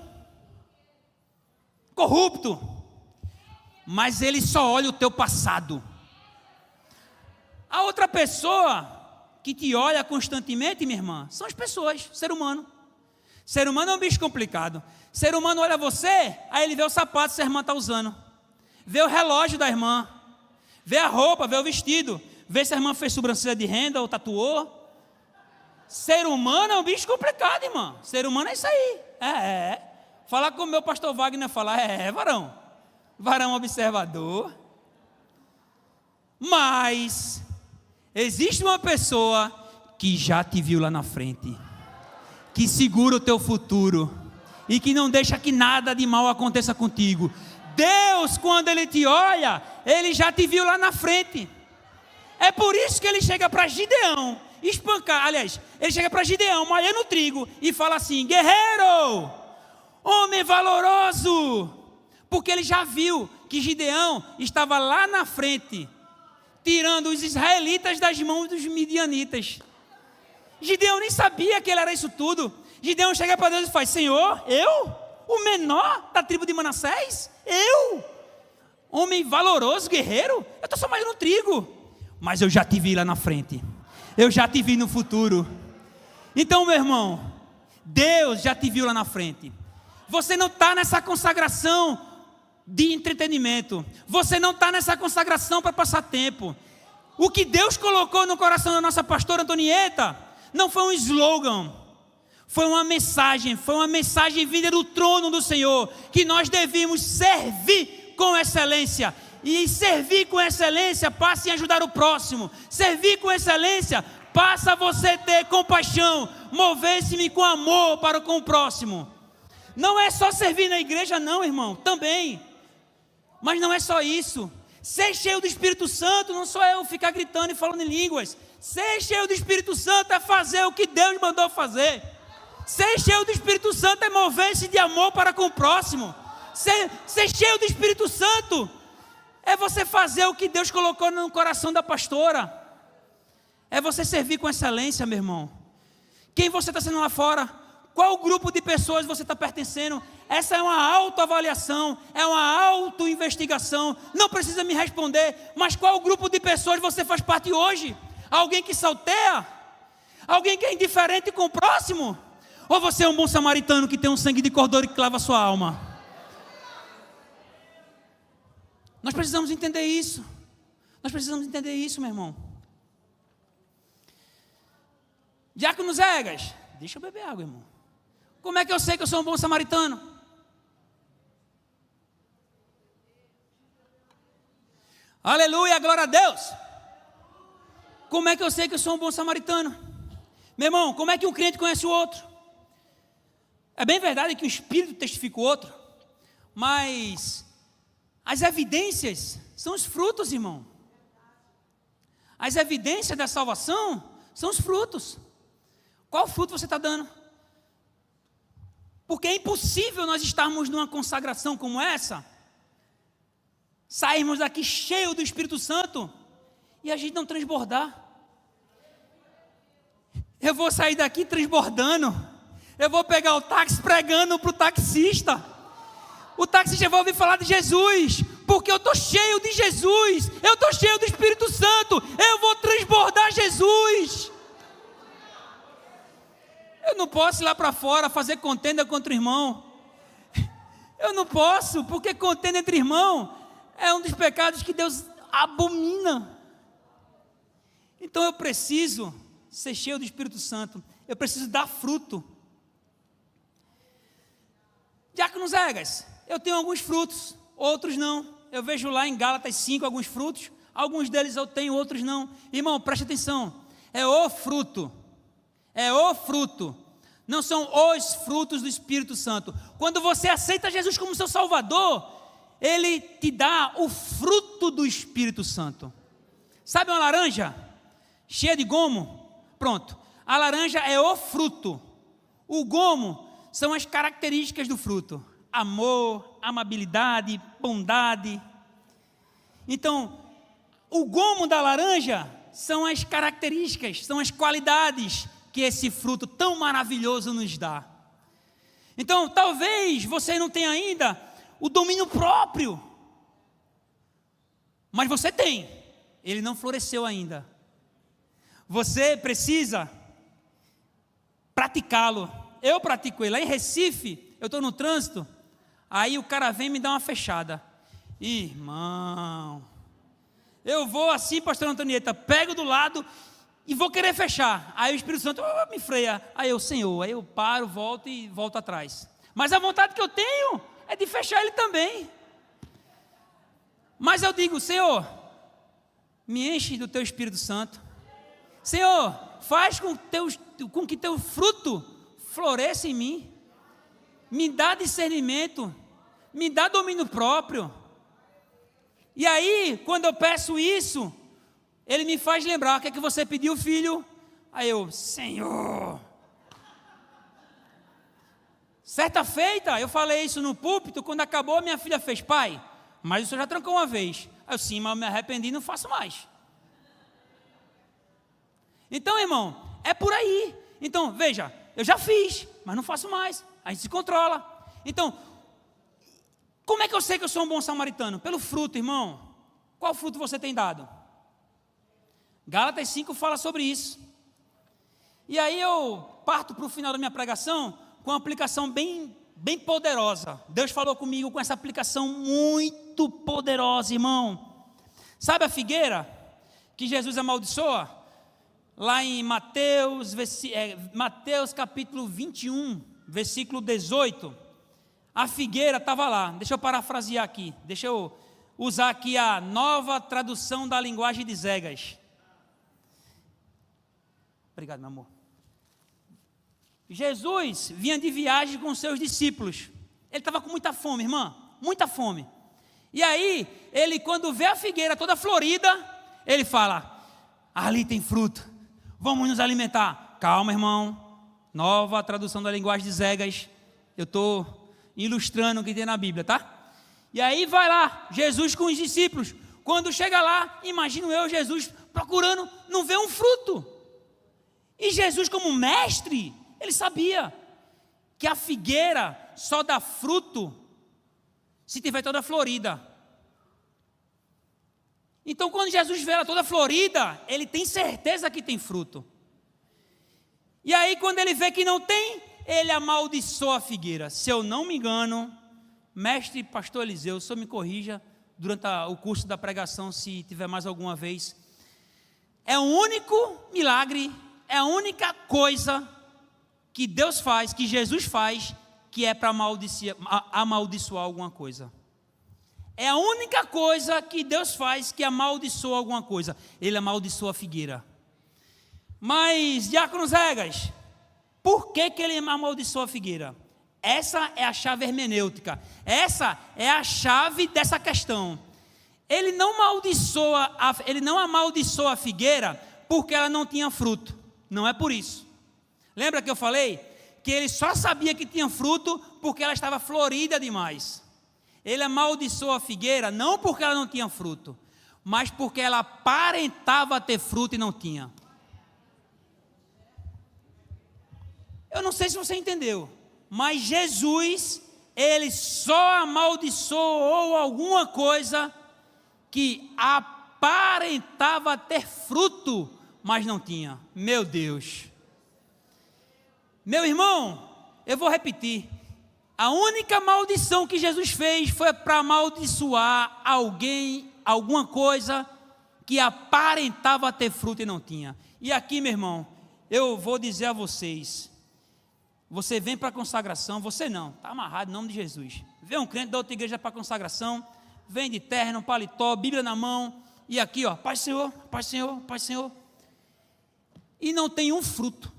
corrupto, mas ele só olha o teu passado. A outra pessoa que te olha constantemente, minha irmã, são as pessoas, ser humano. Ser humano é um bicho complicado. Ser humano olha você, aí ele vê o sapato que a irmã está usando, vê o relógio da irmã, vê a roupa, vê o vestido, vê se a irmã fez sobrancelha de renda ou tatuou. Ser humano é um bicho complicado, irmã. Ser humano é isso aí. Falar como o meu pastor Wagner fala, varão. Varão observador. Mas existe uma pessoa que já te viu lá na frente, que segura o teu futuro e que não deixa que nada de mal aconteça contigo. Deus, quando Ele te olha, Ele já te viu lá na frente. É por isso que Ele chega para Gideão espancar. Aliás, Ele chega para Gideão, malhando o trigo, e fala assim: guerreiro, homem valoroso. Porque Ele já viu que Gideão estava lá na frente, tirando os israelitas das mãos dos midianitas. Gideão nem sabia que ele era isso tudo. Gideão chega para Deus e faz: Senhor, eu? O menor da tribo de Manassés? Eu? Homem valoroso, guerreiro? Eu estou só mais no trigo. Mas eu já te vi lá na frente. Eu já te vi no futuro. Então, meu irmão, Deus já te viu lá na frente. Você não está nessa consagração de entretenimento. Você não está nessa consagração para passar tempo. O que Deus colocou no coração da nossa pastora Antonieta não foi um slogan. Foi uma mensagem vinda do trono do Senhor, que nós devemos servir com excelência. E servir com excelência passa em ajudar o próximo. Servir com excelência passa a você ter compaixão, mover-se com amor para com o próximo. Não é só servir na igreja não, irmão, também. Mas não é só isso. Ser cheio do Espírito Santo não sou eu ficar gritando e falando em línguas. Ser cheio do Espírito Santo é fazer o que Deus mandou fazer. Ser cheio do Espírito Santo é mover-se de amor para com o próximo. Ser cheio do Espírito Santo é você fazer o que Deus colocou no coração da pastora. É você servir com excelência, meu irmão. Quem você está sendo lá fora? Qual grupo de pessoas você está pertencendo? Essa é uma autoavaliação, é uma autoinvestigação. Não precisa me responder, mas qual grupo de pessoas você faz parte hoje? Alguém que salteia? Alguém que é indiferente com o próximo? Ou você é um bom samaritano que tem um sangue de cordeiro que lava a sua alma? Nós precisamos entender isso. Nós precisamos entender isso, meu irmão. Diácono Zegas, deixa eu beber água, irmão. Como é que eu sei que eu sou um bom samaritano? Aleluia, glória a Deus. Como é que eu sei que eu sou um bom samaritano? Meu irmão, como é que um crente conhece o outro? É bem verdade que o Espírito testifica o outro, mas as evidências são os frutos, irmão. As evidências da salvação são os frutos. Qual fruto você está dando? Porque é impossível nós estarmos numa consagração como essa, sairmos daqui cheio do Espírito Santo e a gente não transbordar. Eu vou sair daqui transbordando. Eu vou pegar o táxi pregando para o taxista. O taxista vai ouvir falar de Jesus, porque eu estou cheio de Jesus. Eu estou cheio do Espírito Santo. Eu vou transbordar Jesus. Eu não posso ir lá para fora fazer contenda contra o irmão. Eu não posso, porque contenda entre irmão é um dos pecados que Deus abomina. Então eu preciso ser cheio do Espírito Santo. Eu preciso dar fruto. Diácono Zegas, eu tenho alguns frutos, outros não. Eu vejo lá em Gálatas 5 alguns frutos. Alguns deles eu tenho, outros não. Irmão, preste atenção. É o fruto. É o fruto. Não são os frutos do Espírito Santo. Quando você aceita Jesus como seu Salvador, Ele te dá o fruto do Espírito Santo. Sabe uma laranja cheia de gomo? Pronto. A laranja é o fruto. O gomo são as características do fruto. Amor, amabilidade, bondade. Então, o gomo da laranja são as características, são as qualidades que esse fruto tão maravilhoso nos dá. Então, talvez você não tenha ainda o domínio próprio, mas você tem. Ele não floresceu ainda. Você precisa praticá-lo. Eu pratico ele. Lá em Recife, eu estou no trânsito, aí o cara vem e me dá uma fechada. Irmão, eu vou assim, pastor Antonieta, pego do lado e vou querer fechar. Aí o Espírito Santo me freia. Aí eu, Senhor, aí eu paro, volto e volto atrás. Mas a vontade que eu tenho é de fechar ele também. Mas eu digo, Senhor, me enche do teu Espírito Santo. Senhor, faz com que teu fruto floresça em mim. Me dá discernimento. Me dá domínio próprio. E aí, quando eu peço isso, Ele me faz lembrar, o que é que você pediu, filho? Aí eu, Senhor. Certa feita, eu falei isso no púlpito, quando acabou, minha filha fez, pai, mas o senhor já trancou uma vez. Aí eu, sim, mas eu me arrependi e não faço mais. Então, irmão, é por aí. Então, veja, Eu já fiz, mas não faço mais. A gente se controla. Então, como é que eu sei que eu sou um bom samaritano? Pelo fruto, irmão. Qual fruto você tem dado? Gálatas 5 fala sobre isso. E aí eu parto para o final da minha pregação com uma aplicação bem poderosa. Deus falou comigo com essa aplicação muito poderosa, irmão. Sabe a figueira que Jesus amaldiçoa? Lá em Mateus capítulo 21, versículo 18. A figueira estava lá. Deixa eu parafrasear aqui. Deixa eu usar aqui a nova tradução da linguagem de Zegas. Obrigado, meu amor. Jesus vinha de viagem com seus discípulos. Ele estava com muita fome, irmã, muita fome. E aí, ele quando vê a figueira toda florida, ele fala, ali tem fruto, vamos nos alimentar. Calma, irmão, nova tradução da linguagem de Zegas. Eu estou ilustrando o que tem na Bíblia, tá? E aí vai lá, Jesus com os discípulos. Quando chega lá, imagino eu, Jesus procurando, não vê um fruto. E Jesus como mestre, ele sabia que a figueira só dá fruto se tiver toda florida. Então, quando Jesus vê ela toda florida, ele tem certeza que tem fruto. E aí, quando ele vê que não tem, ele amaldiçoa a figueira. Se eu não me engano, mestre pastor Eliseu, o senhor me corrija durante o curso da pregação, se tiver mais alguma vez. É o único milagre, é a única coisa que Deus faz, que Jesus faz, que é para amaldiçoar alguma coisa. É a única coisa que Deus faz que amaldiçoa alguma coisa. Ele amaldiçoa a figueira. Mas, diácono Zegas, por que ele amaldiçoa a figueira? Essa é a chave hermenêutica. Essa é a chave dessa questão. Ele não amaldiçoa a figueira porque ela não tinha fruto. Não é por isso. Lembra que eu falei que ele só sabia que tinha fruto porque ela estava florida demais. Ele amaldiçoou a figueira não porque ela não tinha fruto, mas porque ela aparentava ter fruto e não tinha. Eu não sei se você entendeu, mas Jesus, ele só amaldiçoou alguma coisa que aparentava ter fruto, mas não tinha. Meu Deus. Meu irmão, eu vou repetir. A única maldição que Jesus fez foi para amaldiçoar alguém, alguma coisa que aparentava ter fruto e não tinha. E aqui, meu irmão, eu vou dizer a vocês, você vem para a consagração, você não, está amarrado em nome de Jesus. Vem um crente da outra igreja para a consagração, vem de terno, paletó, Bíblia na mão, e aqui, ó, Pai Senhor, Pai Senhor, Pai Senhor. E não tem um fruto.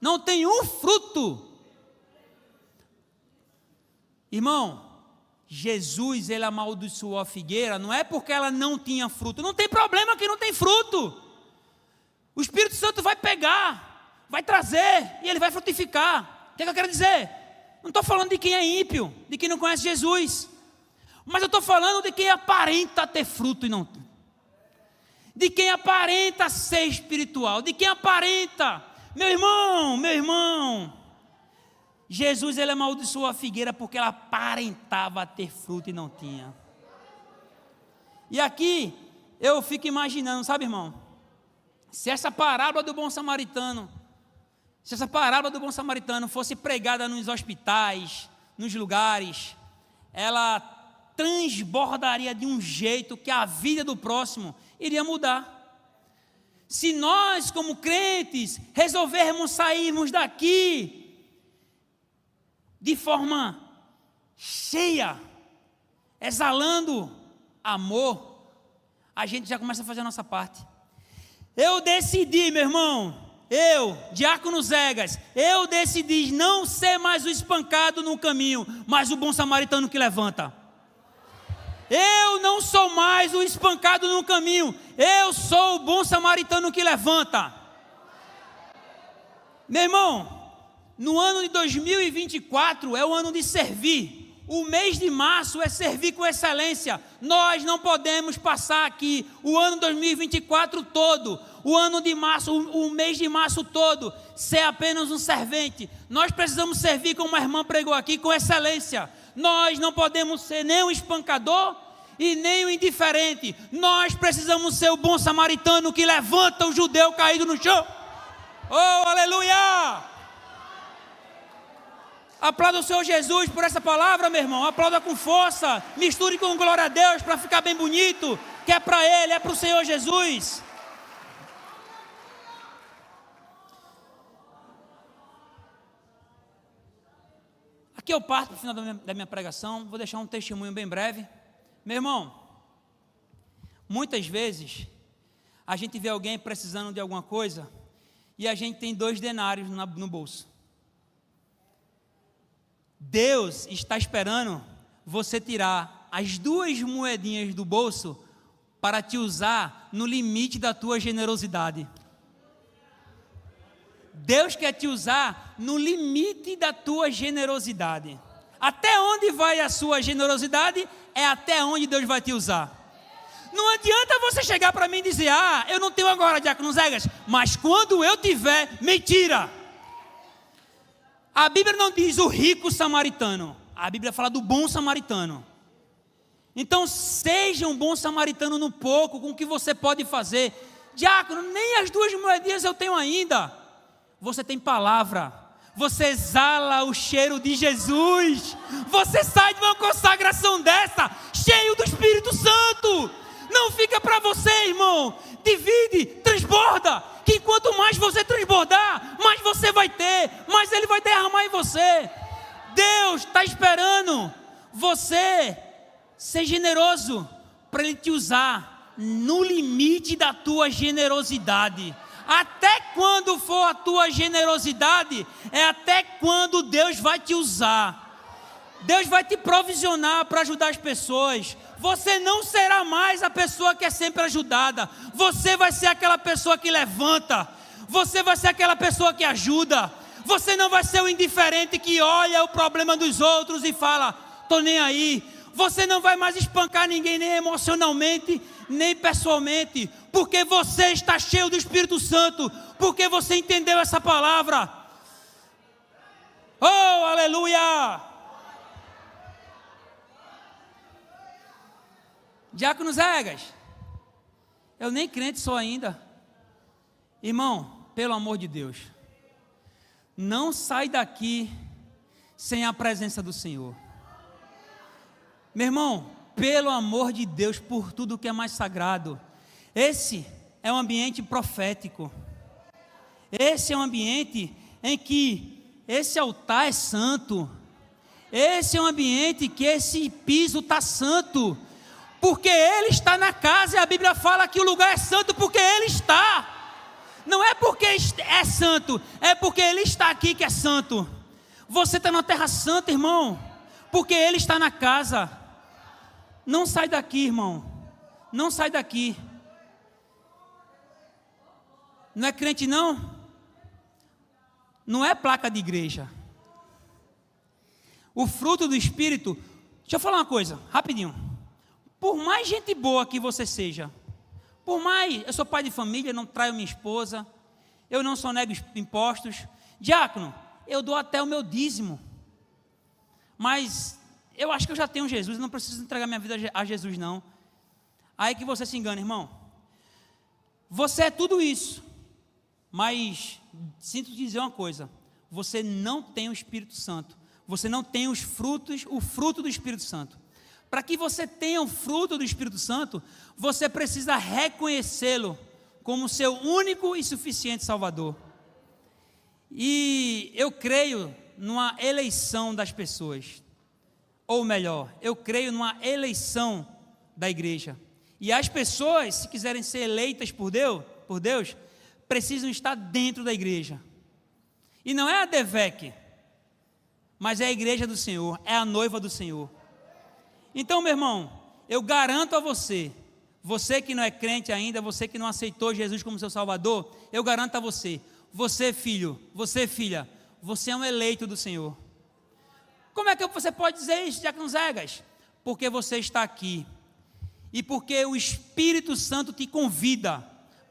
Não tem um fruto. Irmão, Jesus, ele amaldiçoou a figueira, não é porque ela não tinha fruto. Não tem problema que não tem fruto. O Espírito Santo vai pegar, vai trazer, e ele vai frutificar. O que eu quero dizer? Não estou falando de quem é ímpio, de quem não conhece Jesus. Mas eu estou falando de quem aparenta ter fruto e não tem. De quem aparenta ser espiritual, de quem aparenta. Meu irmão, Jesus, ele amaldiçoou a figueira porque ela aparentava ter fruto e não tinha. E aqui, eu fico imaginando, sabe, irmão? Se essa parábola do bom samaritano, fosse pregada nos hospitais, nos lugares, ela transbordaria de um jeito que a vida do próximo iria mudar. Se nós, como crentes, resolvermos sairmos daqui de forma cheia, exalando amor, a gente já começa a fazer a nossa parte. Eu decidi, meu irmão, diácono Zegas, eu decidi não ser mais o espancado no caminho, mas o bom samaritano que levanta. Eu não sou mais o espancado no caminho, eu sou o bom samaritano que levanta. Meu irmão, no ano de 2024 é o ano de servir. o mês de março é servir com excelência. Nós não podemos passar aqui o ano 2024 todo, o ano de março, o mês de março todo, ser apenas um servente. Nós precisamos servir, como a irmã pregou aqui, com excelência. Nós não podemos ser nem um espancador e nem um indiferente. Nós precisamos ser o bom samaritano que levanta o judeu caído no chão. Oh, aleluia! Aplauda o Senhor Jesus por essa palavra, meu irmão. Aplauda com força. Misture com glória a Deus para ficar bem bonito. Que é para Ele, é para o Senhor Jesus. Aqui eu parto para o final da minha pregação. Vou deixar um testemunho bem breve. Meu irmão, muitas vezes a gente vê alguém precisando de alguma coisa e a gente tem 2 denários no bolso. Deus está esperando você tirar as 2 moedinhas do bolso para te usar no limite da tua generosidade. Deus quer te usar no limite da tua generosidade. Até onde vai a sua generosidade, é até onde Deus vai te usar. Não adianta você chegar para mim e dizer, eu não tenho agora, Diácono Zegas, mas quando eu tiver, mentira. A Bíblia não diz o rico samaritano, a Bíblia fala do bom samaritano. Então seja um bom samaritano no pouco, com o que você pode fazer. Diácono, nem as 2 moedinhas eu tenho ainda. Você tem palavra, você exala o cheiro de Jesus, você sai de uma consagração dessa, cheio do Espírito Santo. Não fica para você, irmão, divide, transborda, que quanto mais você transbordar, mais você vai ter, mais Ele vai derramar em você. Deus está esperando você ser generoso, para Ele te usar no limite da tua generosidade. Até quando for a tua generosidade, é até quando Deus vai te usar. Deus vai te provisionar para ajudar as pessoas. Você não será mais a pessoa que é sempre ajudada. Você vai ser aquela pessoa que levanta. Você vai ser aquela pessoa que ajuda. Você não vai ser o indiferente que olha o problema dos outros e fala, tô nem aí. Você não vai mais espancar ninguém, nem emocionalmente, nem pessoalmente, porque você está cheio do Espírito Santo, porque você entendeu essa palavra. Oh, aleluia! Diácono Zegas, eu nem crente sou ainda. Irmão, pelo amor de Deus, não sai daqui sem a presença do Senhor. Meu irmão, pelo amor de Deus, por tudo que é mais sagrado, esse é um ambiente profético. Esse é um ambiente em que esse altar é santo. Esse é um ambiente que esse piso está santo, porque Ele está na casa, e a Bíblia fala que o lugar é santo porque Ele está. Não é porque é santo, é porque Ele está aqui que é santo. Você está na terra santa, irmão, porque Ele está na casa. Não sai daqui, irmão, não sai daqui. Não é crente não? Não é placa de igreja. O fruto do Espírito, deixa eu falar uma coisa, rapidinho. Por mais gente boa que você seja, por mais, eu sou pai de família, não traio minha esposa, eu não sonego impostos, diácono, eu dou até o meu dízimo, mas eu acho que eu já tenho Jesus, eu não preciso entregar minha vida a Jesus não. Aí que você se engana, irmão. Você é tudo isso, mas sinto te dizer uma coisa, você não tem o Espírito Santo, você não tem o fruto do Espírito Santo. Para que você tenha o fruto do Espírito Santo, você precisa reconhecê-lo como seu único e suficiente Salvador. E eu creio numa eleição das pessoas, ou melhor, eu creio numa eleição da igreja. E as pessoas, se quiserem ser eleitas por Deus, precisam estar dentro da igreja. E não é a DEVEC, mas é a igreja do Senhor, é a noiva do Senhor. Então, meu irmão, eu garanto a você, você que não é crente ainda, você que não aceitou Jesus como seu Salvador, eu garanto a você, você filho, você filha, você é um eleito do Senhor. Como é que você pode dizer isso, Diácono Zegas? Porque você está aqui. E porque o Espírito Santo te convida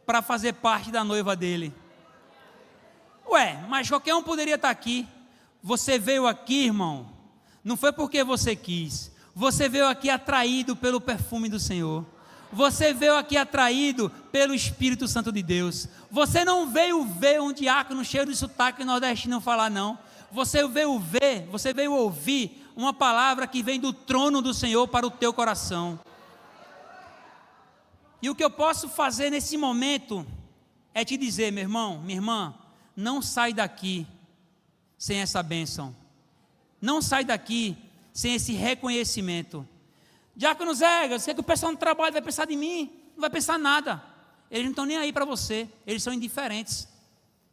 para fazer parte da noiva dele. Ué, mas qualquer um poderia estar aqui. Você veio aqui, irmão, não foi porque você quis. Você veio aqui atraído pelo perfume do Senhor. Você veio aqui atraído pelo Espírito Santo de Deus. Você não veio ver um diácono cheio de sotaque nordestino falar, não. Você veio ouvir uma palavra que vem do trono do Senhor para o teu coração. E o que eu posso fazer nesse momento é te dizer, meu irmão, minha irmã, não sai daqui sem essa bênção. Não sai daqui sem esse reconhecimento. Diácono Zegas, o que é que o pessoal no trabalho vai pensar de mim? Não vai pensar nada. Eles não estão nem aí para você, eles são indiferentes.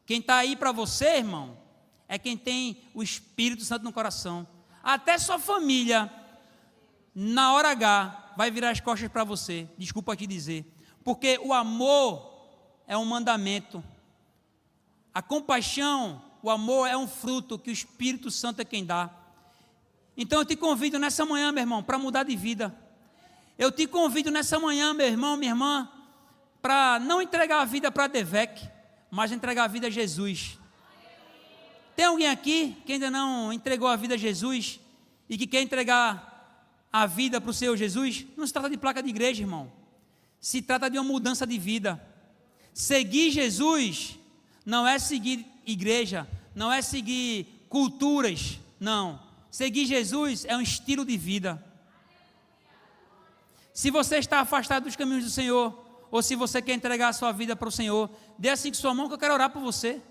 Quem está aí para você, irmão, é quem tem o Espírito Santo no coração. Até sua família, na hora H, vai virar as costas para você, desculpa te dizer, porque o amor é um mandamento, a compaixão, o amor é um fruto que o Espírito Santo é quem dá. Então eu te convido nessa manhã, meu irmão, para mudar de vida. Eu te convido nessa manhã, meu irmão, minha irmã, para não entregar a vida para a Devec, mas entregar a vida a Jesus. Tem alguém aqui que ainda não entregou a vida a Jesus e que quer entregar a vida para o Senhor Jesus? Não se trata de placa de igreja, irmão. Se trata de uma mudança de vida. Seguir Jesus não é seguir igreja, não é seguir culturas, não. Seguir Jesus é um estilo de vida. Se você está afastado dos caminhos do Senhor, ou se você quer entregar a sua vida para o Senhor, dê assim com sua mão que eu quero orar por você.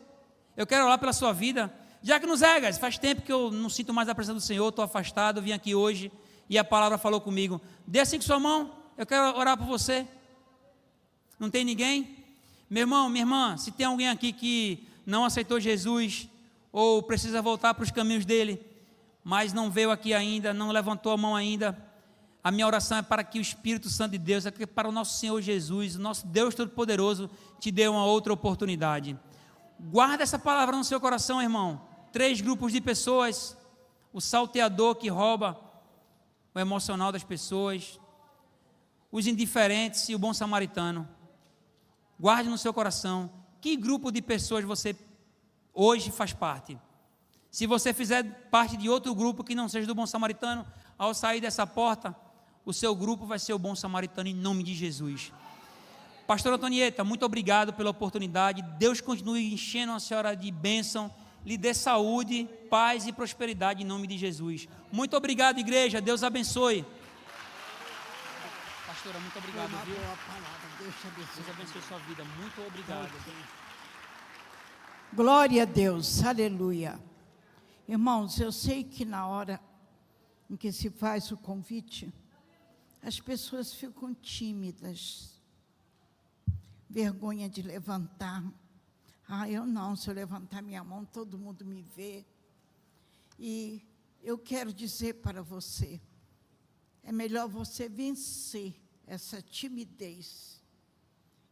Eu quero orar pela sua vida. Diácono Zegas, faz tempo que eu não sinto mais a presença do Senhor, estou afastado, vim aqui hoje e a palavra falou comigo. Dê assim com sua mão, eu quero orar por você. Não tem ninguém? Meu irmão, minha irmã, se tem alguém aqui que não aceitou Jesus, ou precisa voltar para os caminhos dele, mas não veio aqui ainda, não levantou a mão ainda, a minha oração é para que o Espírito Santo de Deus, é que para o nosso Senhor Jesus, o nosso Deus Todo-Poderoso, te dê uma outra oportunidade. Guarda essa palavra no seu coração, irmão. 3 grupos de pessoas: o salteador que rouba o emocional das pessoas, os indiferentes e o bom samaritano. Guarde no seu coração. Que grupo de pessoas você hoje faz parte? Se você fizer parte de outro grupo que não seja do bom samaritano, ao sair dessa porta, o seu grupo vai ser o bom samaritano em nome de Jesus. Pastora Antonieta, muito obrigado pela oportunidade. Deus continue enchendo a senhora de bênção, lhe dê saúde, paz e prosperidade em nome de Jesus. Muito obrigado, igreja. Deus abençoe. Pastora, muito obrigado, viu? Deus te abençoe. Deus abençoe sua vida. Muito obrigado. Glória a Deus, aleluia. Irmãos, eu sei que na hora em que se faz o convite, as pessoas ficam tímidas, vergonha de levantar. Eu não, se eu levantar minha mão, todo mundo me vê. E eu quero dizer para você, é melhor você vencer essa timidez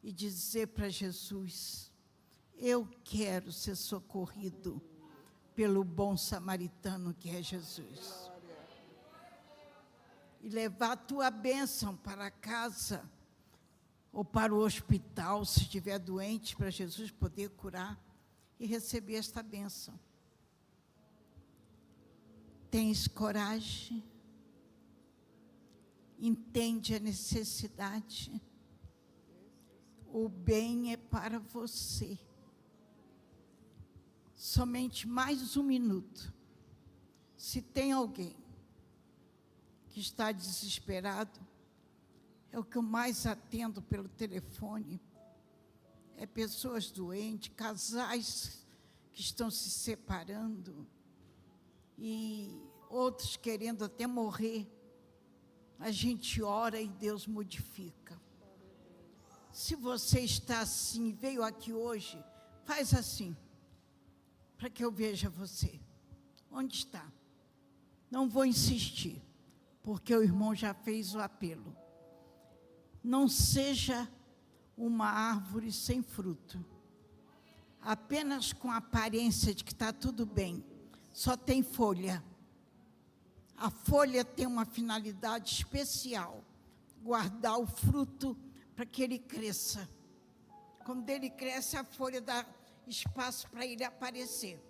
e dizer para Jesus: eu quero ser socorrido pelo bom samaritano que é Jesus. E levar a tua bênção para casa ou para o hospital, se estiver doente, para Jesus poder curar e receber esta bênção. Tens coragem? Entende a necessidade? O bem é para você. Somente mais um minuto. Se tem alguém que está desesperado, é o que eu mais atendo pelo telefone, é pessoas doentes, casais que estão se separando, e outros querendo até morrer. A gente ora e Deus modifica. Se você está assim, veio aqui hoje, faz assim, para que eu veja você. Onde está? Não vou insistir, porque o irmão já fez o apelo. Não seja uma árvore sem fruto, apenas com a aparência de que está tudo bem, só tem folha, A folha tem uma finalidade especial, guardar o fruto para que ele cresça. Quando ele cresce, a folha dá espaço para ele aparecer.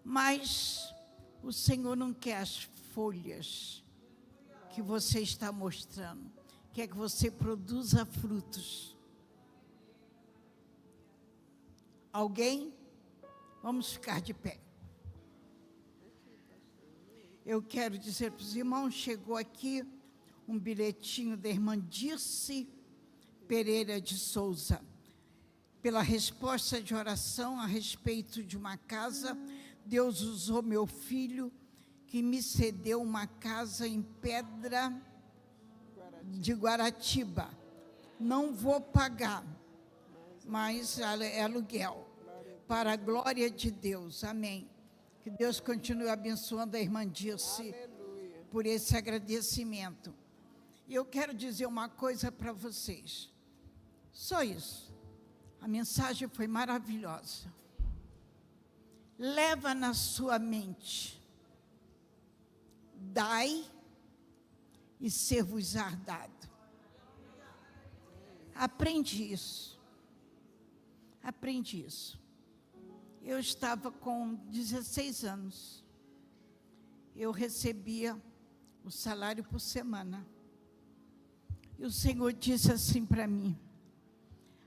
Mas o Senhor não quer as folhas que você está mostrando, quer que você produza frutos. Alguém? Vamos ficar de pé. Eu quero dizer para os irmãos, chegou aqui um bilhetinho da irmã Dirce Pereira de Souza, pela resposta de oração a respeito de uma casa. Deus usou meu filho, que me cedeu uma casa em Pedra de Guaratiba. Não vou pagar, mas é aluguel, para a glória de Deus. Amém. Que Deus continue abençoando a irmã Dirce por esse agradecimento. E eu quero dizer uma coisa para vocês. Só isso. A mensagem foi maravilhosa. Leva na sua mente. Dai e ser-vos-á dado. Aprende isso. Aprende isso. Eu estava com 16 anos. Eu recebia o salário por semana. E o Senhor disse assim para mim: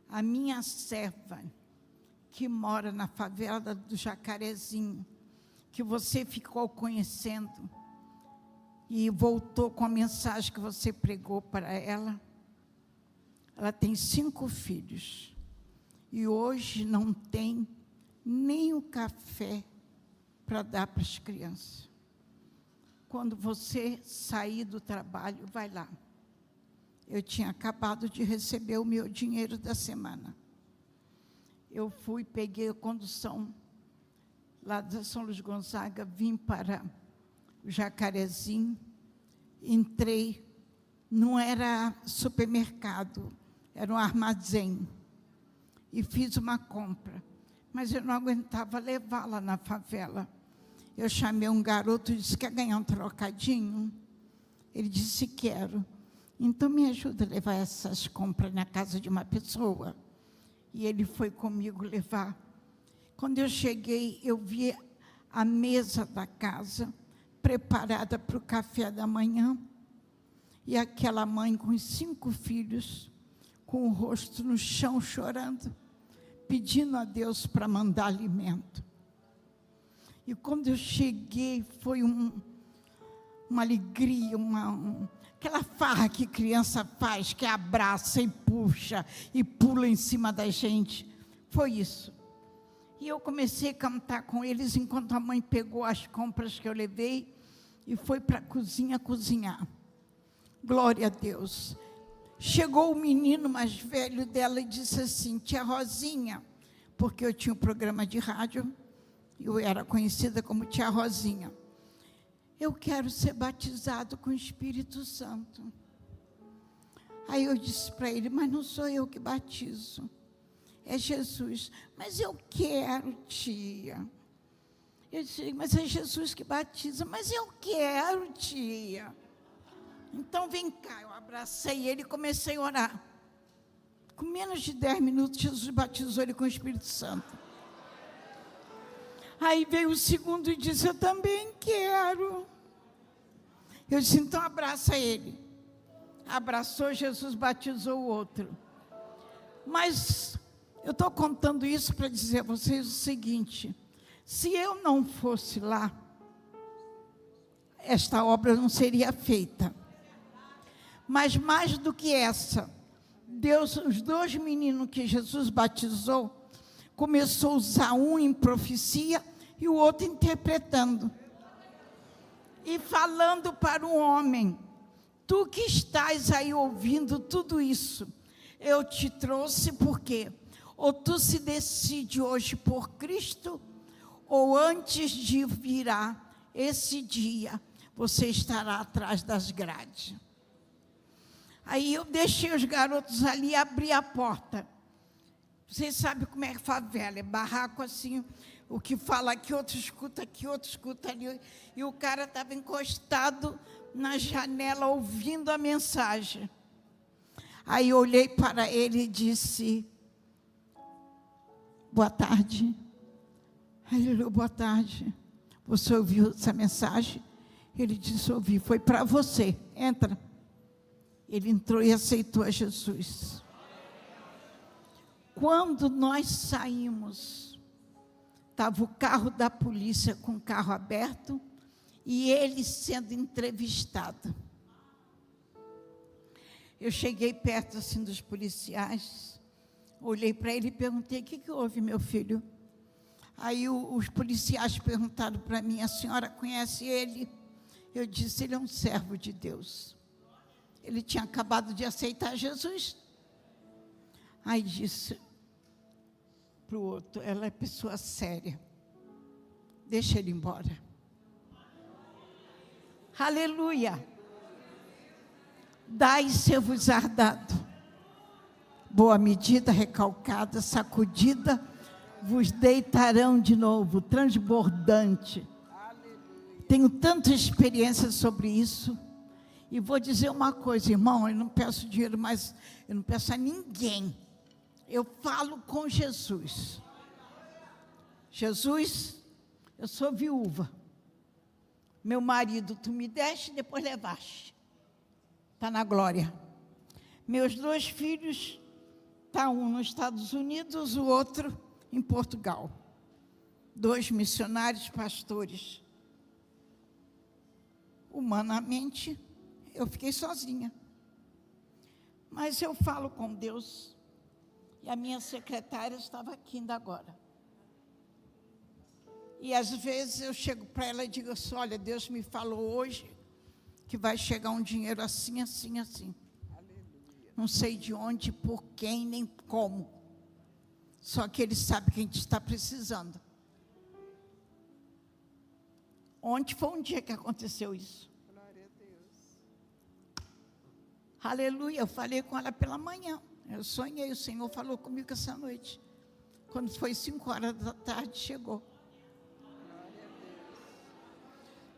a minha serva, que mora na favela do Jacarezinho, que você ficou conhecendo, e voltou com a mensagem que você pregou para ela, ela tem 5 filhos, e hoje não tem nem o café para dar para as crianças. Quando você sair do trabalho, vai lá. Eu tinha acabado de receber o meu dinheiro da semana. Eu fui, peguei a condução lá da São Luís Gonzaga, vim para o Jacarezinho, entrei, não era supermercado, era um armazém, e fiz uma compra, mas eu não aguentava levá-la na favela. Eu chamei um garoto e disse: quer ganhar um trocadinho? Ele disse: quero. Então me ajuda a levar essas compras na casa de uma pessoa. E ele foi comigo levar. Quando eu cheguei, eu vi a mesa da casa preparada para o café da manhã, e aquela mãe com os 5 filhos, com o rosto no chão, chorando, pedindo a Deus para mandar alimento. E quando eu cheguei, foi uma alegria, aquela farra que criança faz, que abraça e puxa e pula em cima da gente. Foi isso. E eu comecei a cantar com eles, enquanto a mãe pegou as compras que eu levei e foi para a cozinha cozinhar. Glória a Deus. Chegou o menino mais velho dela e disse assim: tia Rosinha, porque eu tinha um programa de rádio, eu era conhecida como tia Rosinha, eu quero ser batizado com o Espírito Santo. Aí eu disse para ele: mas não sou eu que batizo, é Jesus. Mas eu quero, tia. Eu disse: mas é Jesus que batiza. Mas eu quero, tia. Então vem cá. Eu abracei ele e comecei a orar. Com menos de 10 minutos, Jesus batizou ele com o Espírito Santo. Aí veio o segundo e disse: eu também quero. Eu disse: então abraça ele. Abraçou, Jesus batizou o outro. Mas eu estou contando isso para dizer a vocês o seguinte: se eu não fosse lá, esta obra não seria feita. Mas mais do que essa, Deus, os 2 meninos que Jesus batizou, começou a usar um em profecia e o outro interpretando. E falando para um homem: tu que estás aí ouvindo tudo isso, eu te trouxe porque ou tu se decide hoje por Cristo, ou antes de virá esse dia, você estará atrás das grades. Aí eu deixei os garotos ali, abri a porta. Vocês sabem como é favela, é barraco assim, o que fala aqui, outro escuta aqui, outro escuta ali. E o cara estava encostado na janela, ouvindo a mensagem. Aí eu olhei para ele e disse, boa tarde. Aí ele falou, boa tarde. Você ouviu essa mensagem? Ele disse, ouvi, foi para você, entra. Ele entrou e aceitou a Jesus. Quando nós saímos, estava o carro da polícia com o carro aberto e ele sendo entrevistado. Eu cheguei perto assim dos policiais, olhei para ele e perguntei, o que houve, meu filho? Aí os policiais perguntaram para mim, a senhora conhece ele? Eu disse, ele é um servo de Deus. Ele tinha acabado de aceitar Jesus. Aí disse para o outro, ela é pessoa séria, deixa ele embora. Aleluia. Dai ser-vos-á dado. Boa medida, recalcada, sacudida, vos deitarão de novo, transbordante. Tenho tanta experiência sobre isso. E vou dizer uma coisa, irmão, eu não peço dinheiro, mas eu não peço a ninguém. Eu falo com Jesus. Jesus, eu sou viúva. Meu marido, tu me deste e depois levaste. Está na glória. Meus 2 filhos, está um nos Estados Unidos, o outro em Portugal. 2 missionários, pastores. Humanamente, eu fiquei sozinha. Mas eu falo com Deus. E a minha secretária estava aqui ainda agora. E às vezes eu chego para ela e digo assim, olha, Deus me falou hoje que vai chegar um dinheiro assim, assim, assim. Aleluia. Não sei de onde, por quem, nem como. Só que Ele sabe que a gente está precisando. Ontem foi um dia que aconteceu isso. Glória a Deus. Aleluia, eu falei com ela pela manhã. Eu sonhei, o Senhor falou comigo essa noite. Quando foi 5 horas da tarde, chegou.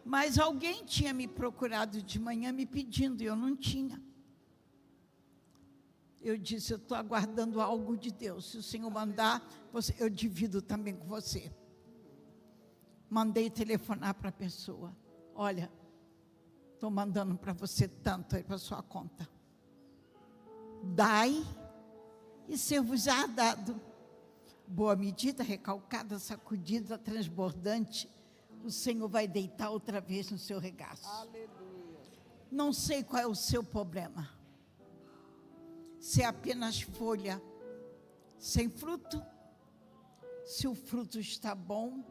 Mas alguém tinha me procurado de manhã me pedindo, e eu não tinha. Eu disse, eu estou aguardando algo de Deus. Se o Senhor mandar, eu divido também com você. Mandei telefonar para a pessoa. Olha, estou mandando para você tanto aí para a sua conta. Dai e ser-vos-á dado. Boa medida, recalcada, sacudida, transbordante. O Senhor vai deitar outra vez no seu regaço. Aleluia. Não sei qual é o seu problema. Se é apenas folha sem fruto, se o fruto está bom,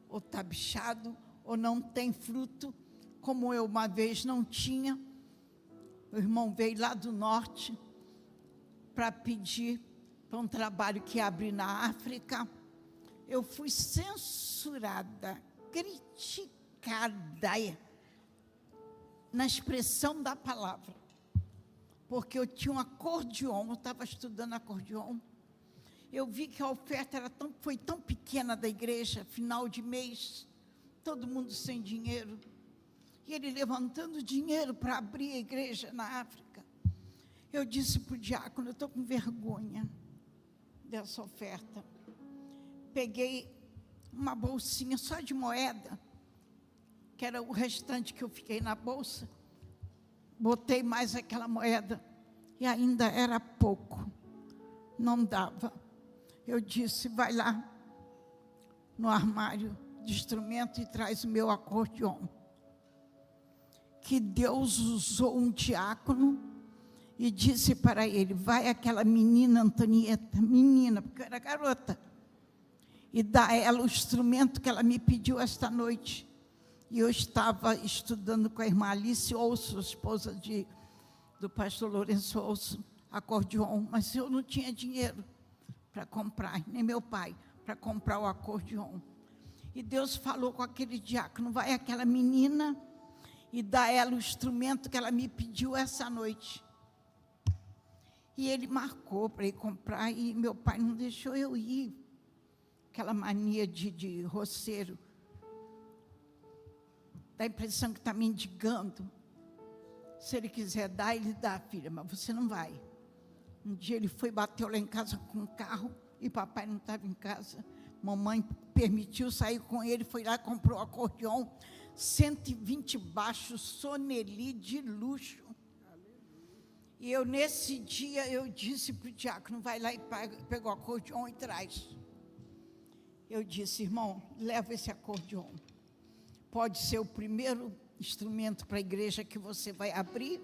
ou está bichado, ou não tem fruto, como eu uma vez não tinha. O irmão veio lá do norte para pedir para um trabalho que abre na África. Eu fui censurada, criticada na expressão da palavra, porque eu tinha um acordeon, eu estava estudando acordeon. Eu vi que a oferta foi tão pequena da igreja, final de mês, todo mundo sem dinheiro, e ele levantando dinheiro para abrir a igreja na África. Eu disse para o diácono, eu estou com vergonha dessa oferta. Peguei uma bolsinha só de moeda, que era o restante que eu fiquei na bolsa, botei mais aquela moeda, e ainda era pouco, não dava. Eu disse, vai lá no armário de instrumento e traz o meu acordeon. Que Deus usou um diácono e disse para ele, vai aquela menina Antonieta, menina, porque eu era garota, e dá a ela o instrumento que ela me pediu esta noite. E eu estava estudando com a irmã Alice Ouço, esposa do pastor Lourenço Ouço, acordeon, mas eu não tinha dinheiro para comprar, nem meu pai, para comprar o acordeon. E Deus falou com aquele diácono, vai aquela menina e dá a ela o instrumento que ela me pediu essa noite. E ele marcou para ir comprar, e meu pai não deixou eu ir. Aquela mania de roceiro. Dá a impressão que está mendigando. Se ele quiser dar, ele dá, filha, mas você não vai. Um dia ele foi, bateu lá em casa com um carro, e papai não estava em casa. Mamãe permitiu sair com ele, foi lá, comprou um acordeon, 120 baixos, Soneli de luxo. E eu, nesse dia, eu disse para o diácono, vai lá e pegou o acordeon e traz. Eu disse, irmão, leva esse acordeon. Pode ser o primeiro instrumento para a igreja que você vai abrir,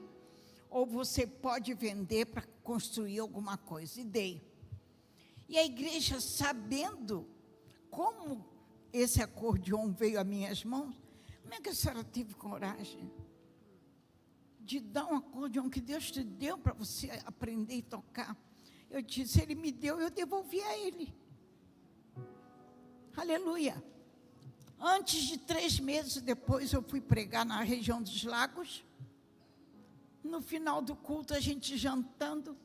ou você pode vender para construir alguma coisa. E dei. E a igreja, sabendo como esse acordeon veio às minhas mãos, como é que a senhora teve coragem de dar um acordeon que Deus te deu para você aprender e tocar? Eu disse, ele me deu, eu devolvi a ele. Aleluia. Antes de 3 meses depois, eu fui pregar na região dos Lagos. No final do culto, a gente jantando,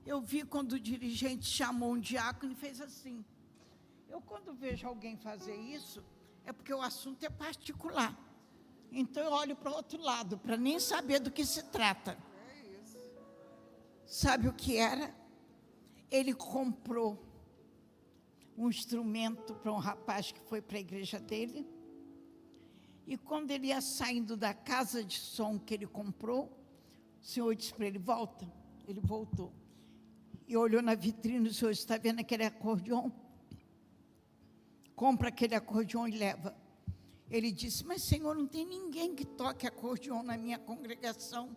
eu vi quando o dirigente chamou um diácono e fez assim. Eu, quando vejo alguém fazer isso, é porque o assunto é particular. Então, eu olho para o outro lado, para nem saber do que se trata. Sabe o que era? Ele comprou um instrumento para um rapaz que foi para a igreja dele. E quando ele ia saindo da casa de som que ele comprou, o Senhor disse para ele, volta. Ele voltou. E olhou na vitrine, o Senhor está vendo aquele acordeon? Compra aquele acordeon e leva. Ele disse, mas Senhor, não tem ninguém que toque acordeon na minha congregação.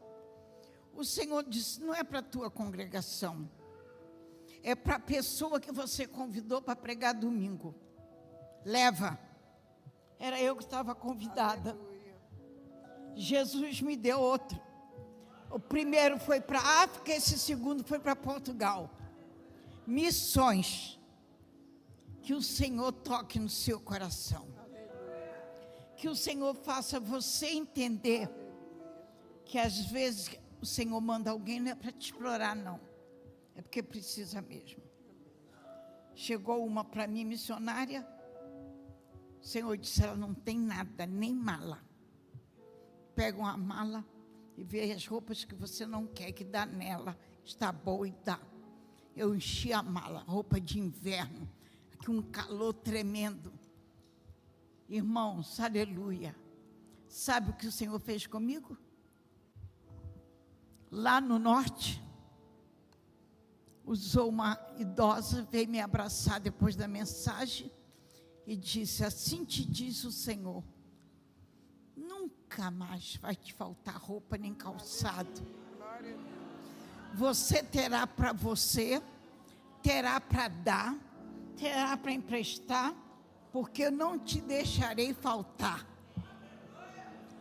O Senhor disse, não é para a tua congregação. É para a pessoa que você convidou para pregar domingo. Leva. Era eu que estava convidada. Aleluia. Jesus me deu outro. O primeiro foi para a África, esse segundo foi para Portugal. Missões. Que o Senhor toque no seu coração. Que o Senhor faça você entender que às vezes o Senhor manda alguém não é para te explorar, não. É porque precisa mesmo. Chegou uma para mim, missionária. O Senhor disse, ela não tem nada, nem mala. Pega uma mala e vê as roupas que você não quer, que dá nela. Está boa e dá. Eu enchi a mala, roupa de inverno. Aqui um calor tremendo. Irmãos, aleluia. Sabe o que o Senhor fez comigo? Lá no norte, usou uma idosa, veio me abraçar depois da mensagem e disse, assim te diz o Senhor, nunca mais vai te faltar roupa nem calçado. Você terá para você, terá para dar, terá para emprestar, porque eu não te deixarei faltar.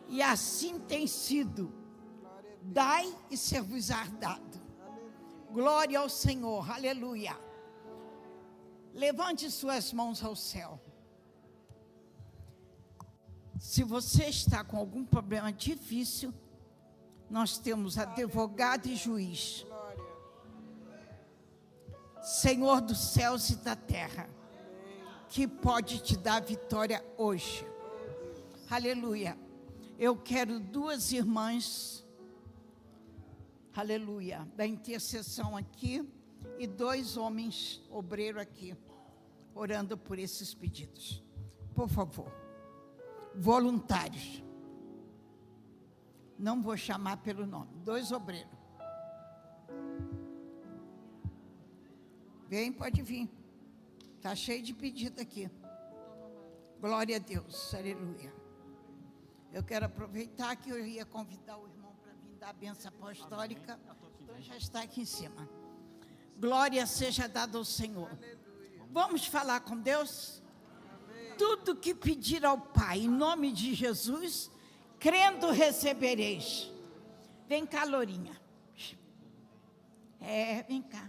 E assim tem sido. Dai e ser-vos-á dado. Glória ao Senhor, aleluia. Levante suas mãos ao céu. Se você está com algum problema difícil, nós temos advogado e juiz. Senhor dos céus e da terra, que pode te dar vitória hoje. Aleluia. Eu quero 2 irmãs, aleluia, da intercessão aqui, e 2 homens obreiros aqui, orando por esses pedidos. Por favor, voluntários. Não vou chamar pelo nome, 2 obreiros. Vem, pode vir. Está cheio de pedido aqui. Glória a Deus, aleluia. Eu quero aproveitar que eu ia convidar o irmão para vir dar a bênção apostólica. Então já está aqui em cima. Glória seja dada ao Senhor. Vamos falar com Deus? Tudo que pedir ao Pai, em nome de Jesus, crendo recebereis. Vem cá, Lourinha. Vem cá.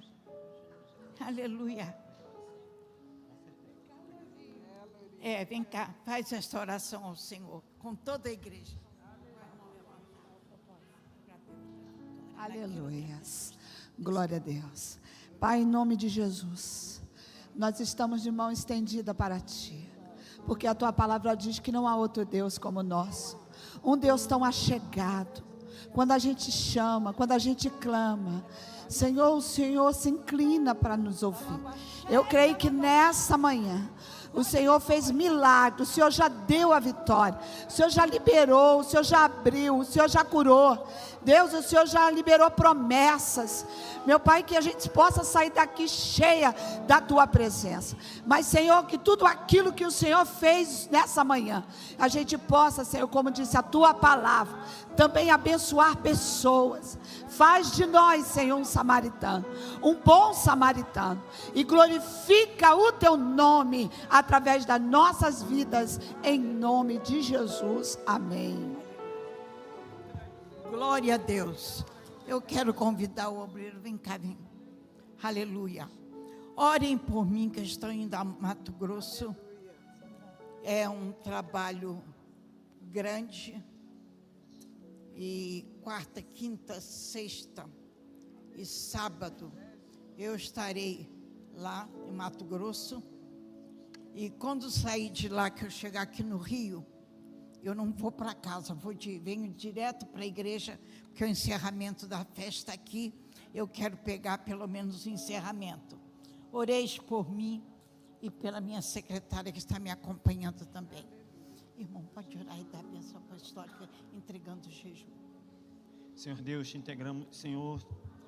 Aleluia. Vem cá, faz esta oração ao Senhor, com toda a igreja. Aleluias. Glória a Deus. Pai, em nome de Jesus, nós estamos de mão estendida para Ti, porque a Tua palavra diz que não há outro Deus como o nosso, um Deus tão achegado. Quando a gente chama, quando a gente clama, Senhor, o Senhor se inclina para nos ouvir. Eu creio que nessa manhã o Senhor fez milagre, o Senhor já deu a vitória, o Senhor já liberou, o Senhor já abriu, o Senhor já curou. Deus, o Senhor já liberou promessas. Meu Pai, que a gente possa sair daqui cheia da Tua presença. Mas, Senhor, que tudo aquilo que o Senhor fez nessa manhã, a gente possa, Senhor, como disse a Tua palavra, também abençoar pessoas. Faz de nós, Senhor, um samaritano, um bom samaritano, e glorifica o Teu nome através das nossas vidas, em nome de Jesus, amém. Glória a Deus. Eu quero convidar o obreiro, vem cá, vem. Aleluia. Orem por mim, que estou indo a Mato Grosso. É um trabalho grande. E quarta, quinta, sexta e sábado eu estarei lá em Mato Grosso. E quando sair de lá, que eu chegar aqui no Rio, eu não vou para casa, venho direto para a igreja, porque o encerramento da festa aqui, eu quero pegar pelo menos o encerramento. Oreis por mim e pela minha secretária que está me acompanhando também. Irmão, pode orar e dar a bênção apostólica, entregando o jejum. Senhor Deus, te integramos, Senhor,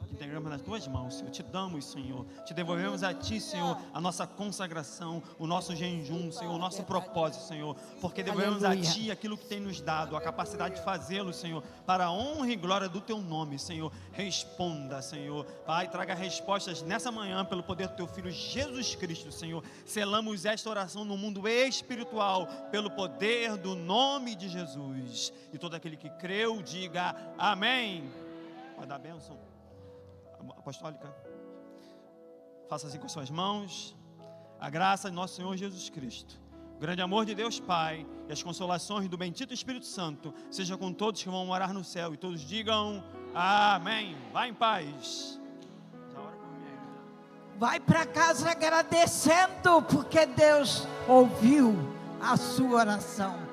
te integramos nas Tuas mãos, Senhor, te damos, Senhor, te devolvemos a Ti, Senhor, a nossa consagração, o nosso jejum, Senhor, o nosso propósito, Senhor, porque devolvemos a Ti aquilo que tem nos dado, a capacidade de fazê-lo, Senhor, para a honra e glória do Teu nome, Senhor. Responda, Senhor, Pai, traga respostas nessa manhã pelo poder do Teu Filho Jesus Cristo, Senhor. Selamos esta oração no mundo espiritual pelo poder do nome de Jesus, e todo aquele que creu, diga amém. Pode dar a bênção apostólica. Faça assim com as suas mãos. A graça de nosso Senhor Jesus Cristo, o grande amor de Deus Pai e as consolações do bendito Espírito Santo seja com todos que vão morar no céu, e todos digam amém. Vá em paz. Vai para casa agradecendo, porque Deus ouviu a sua oração.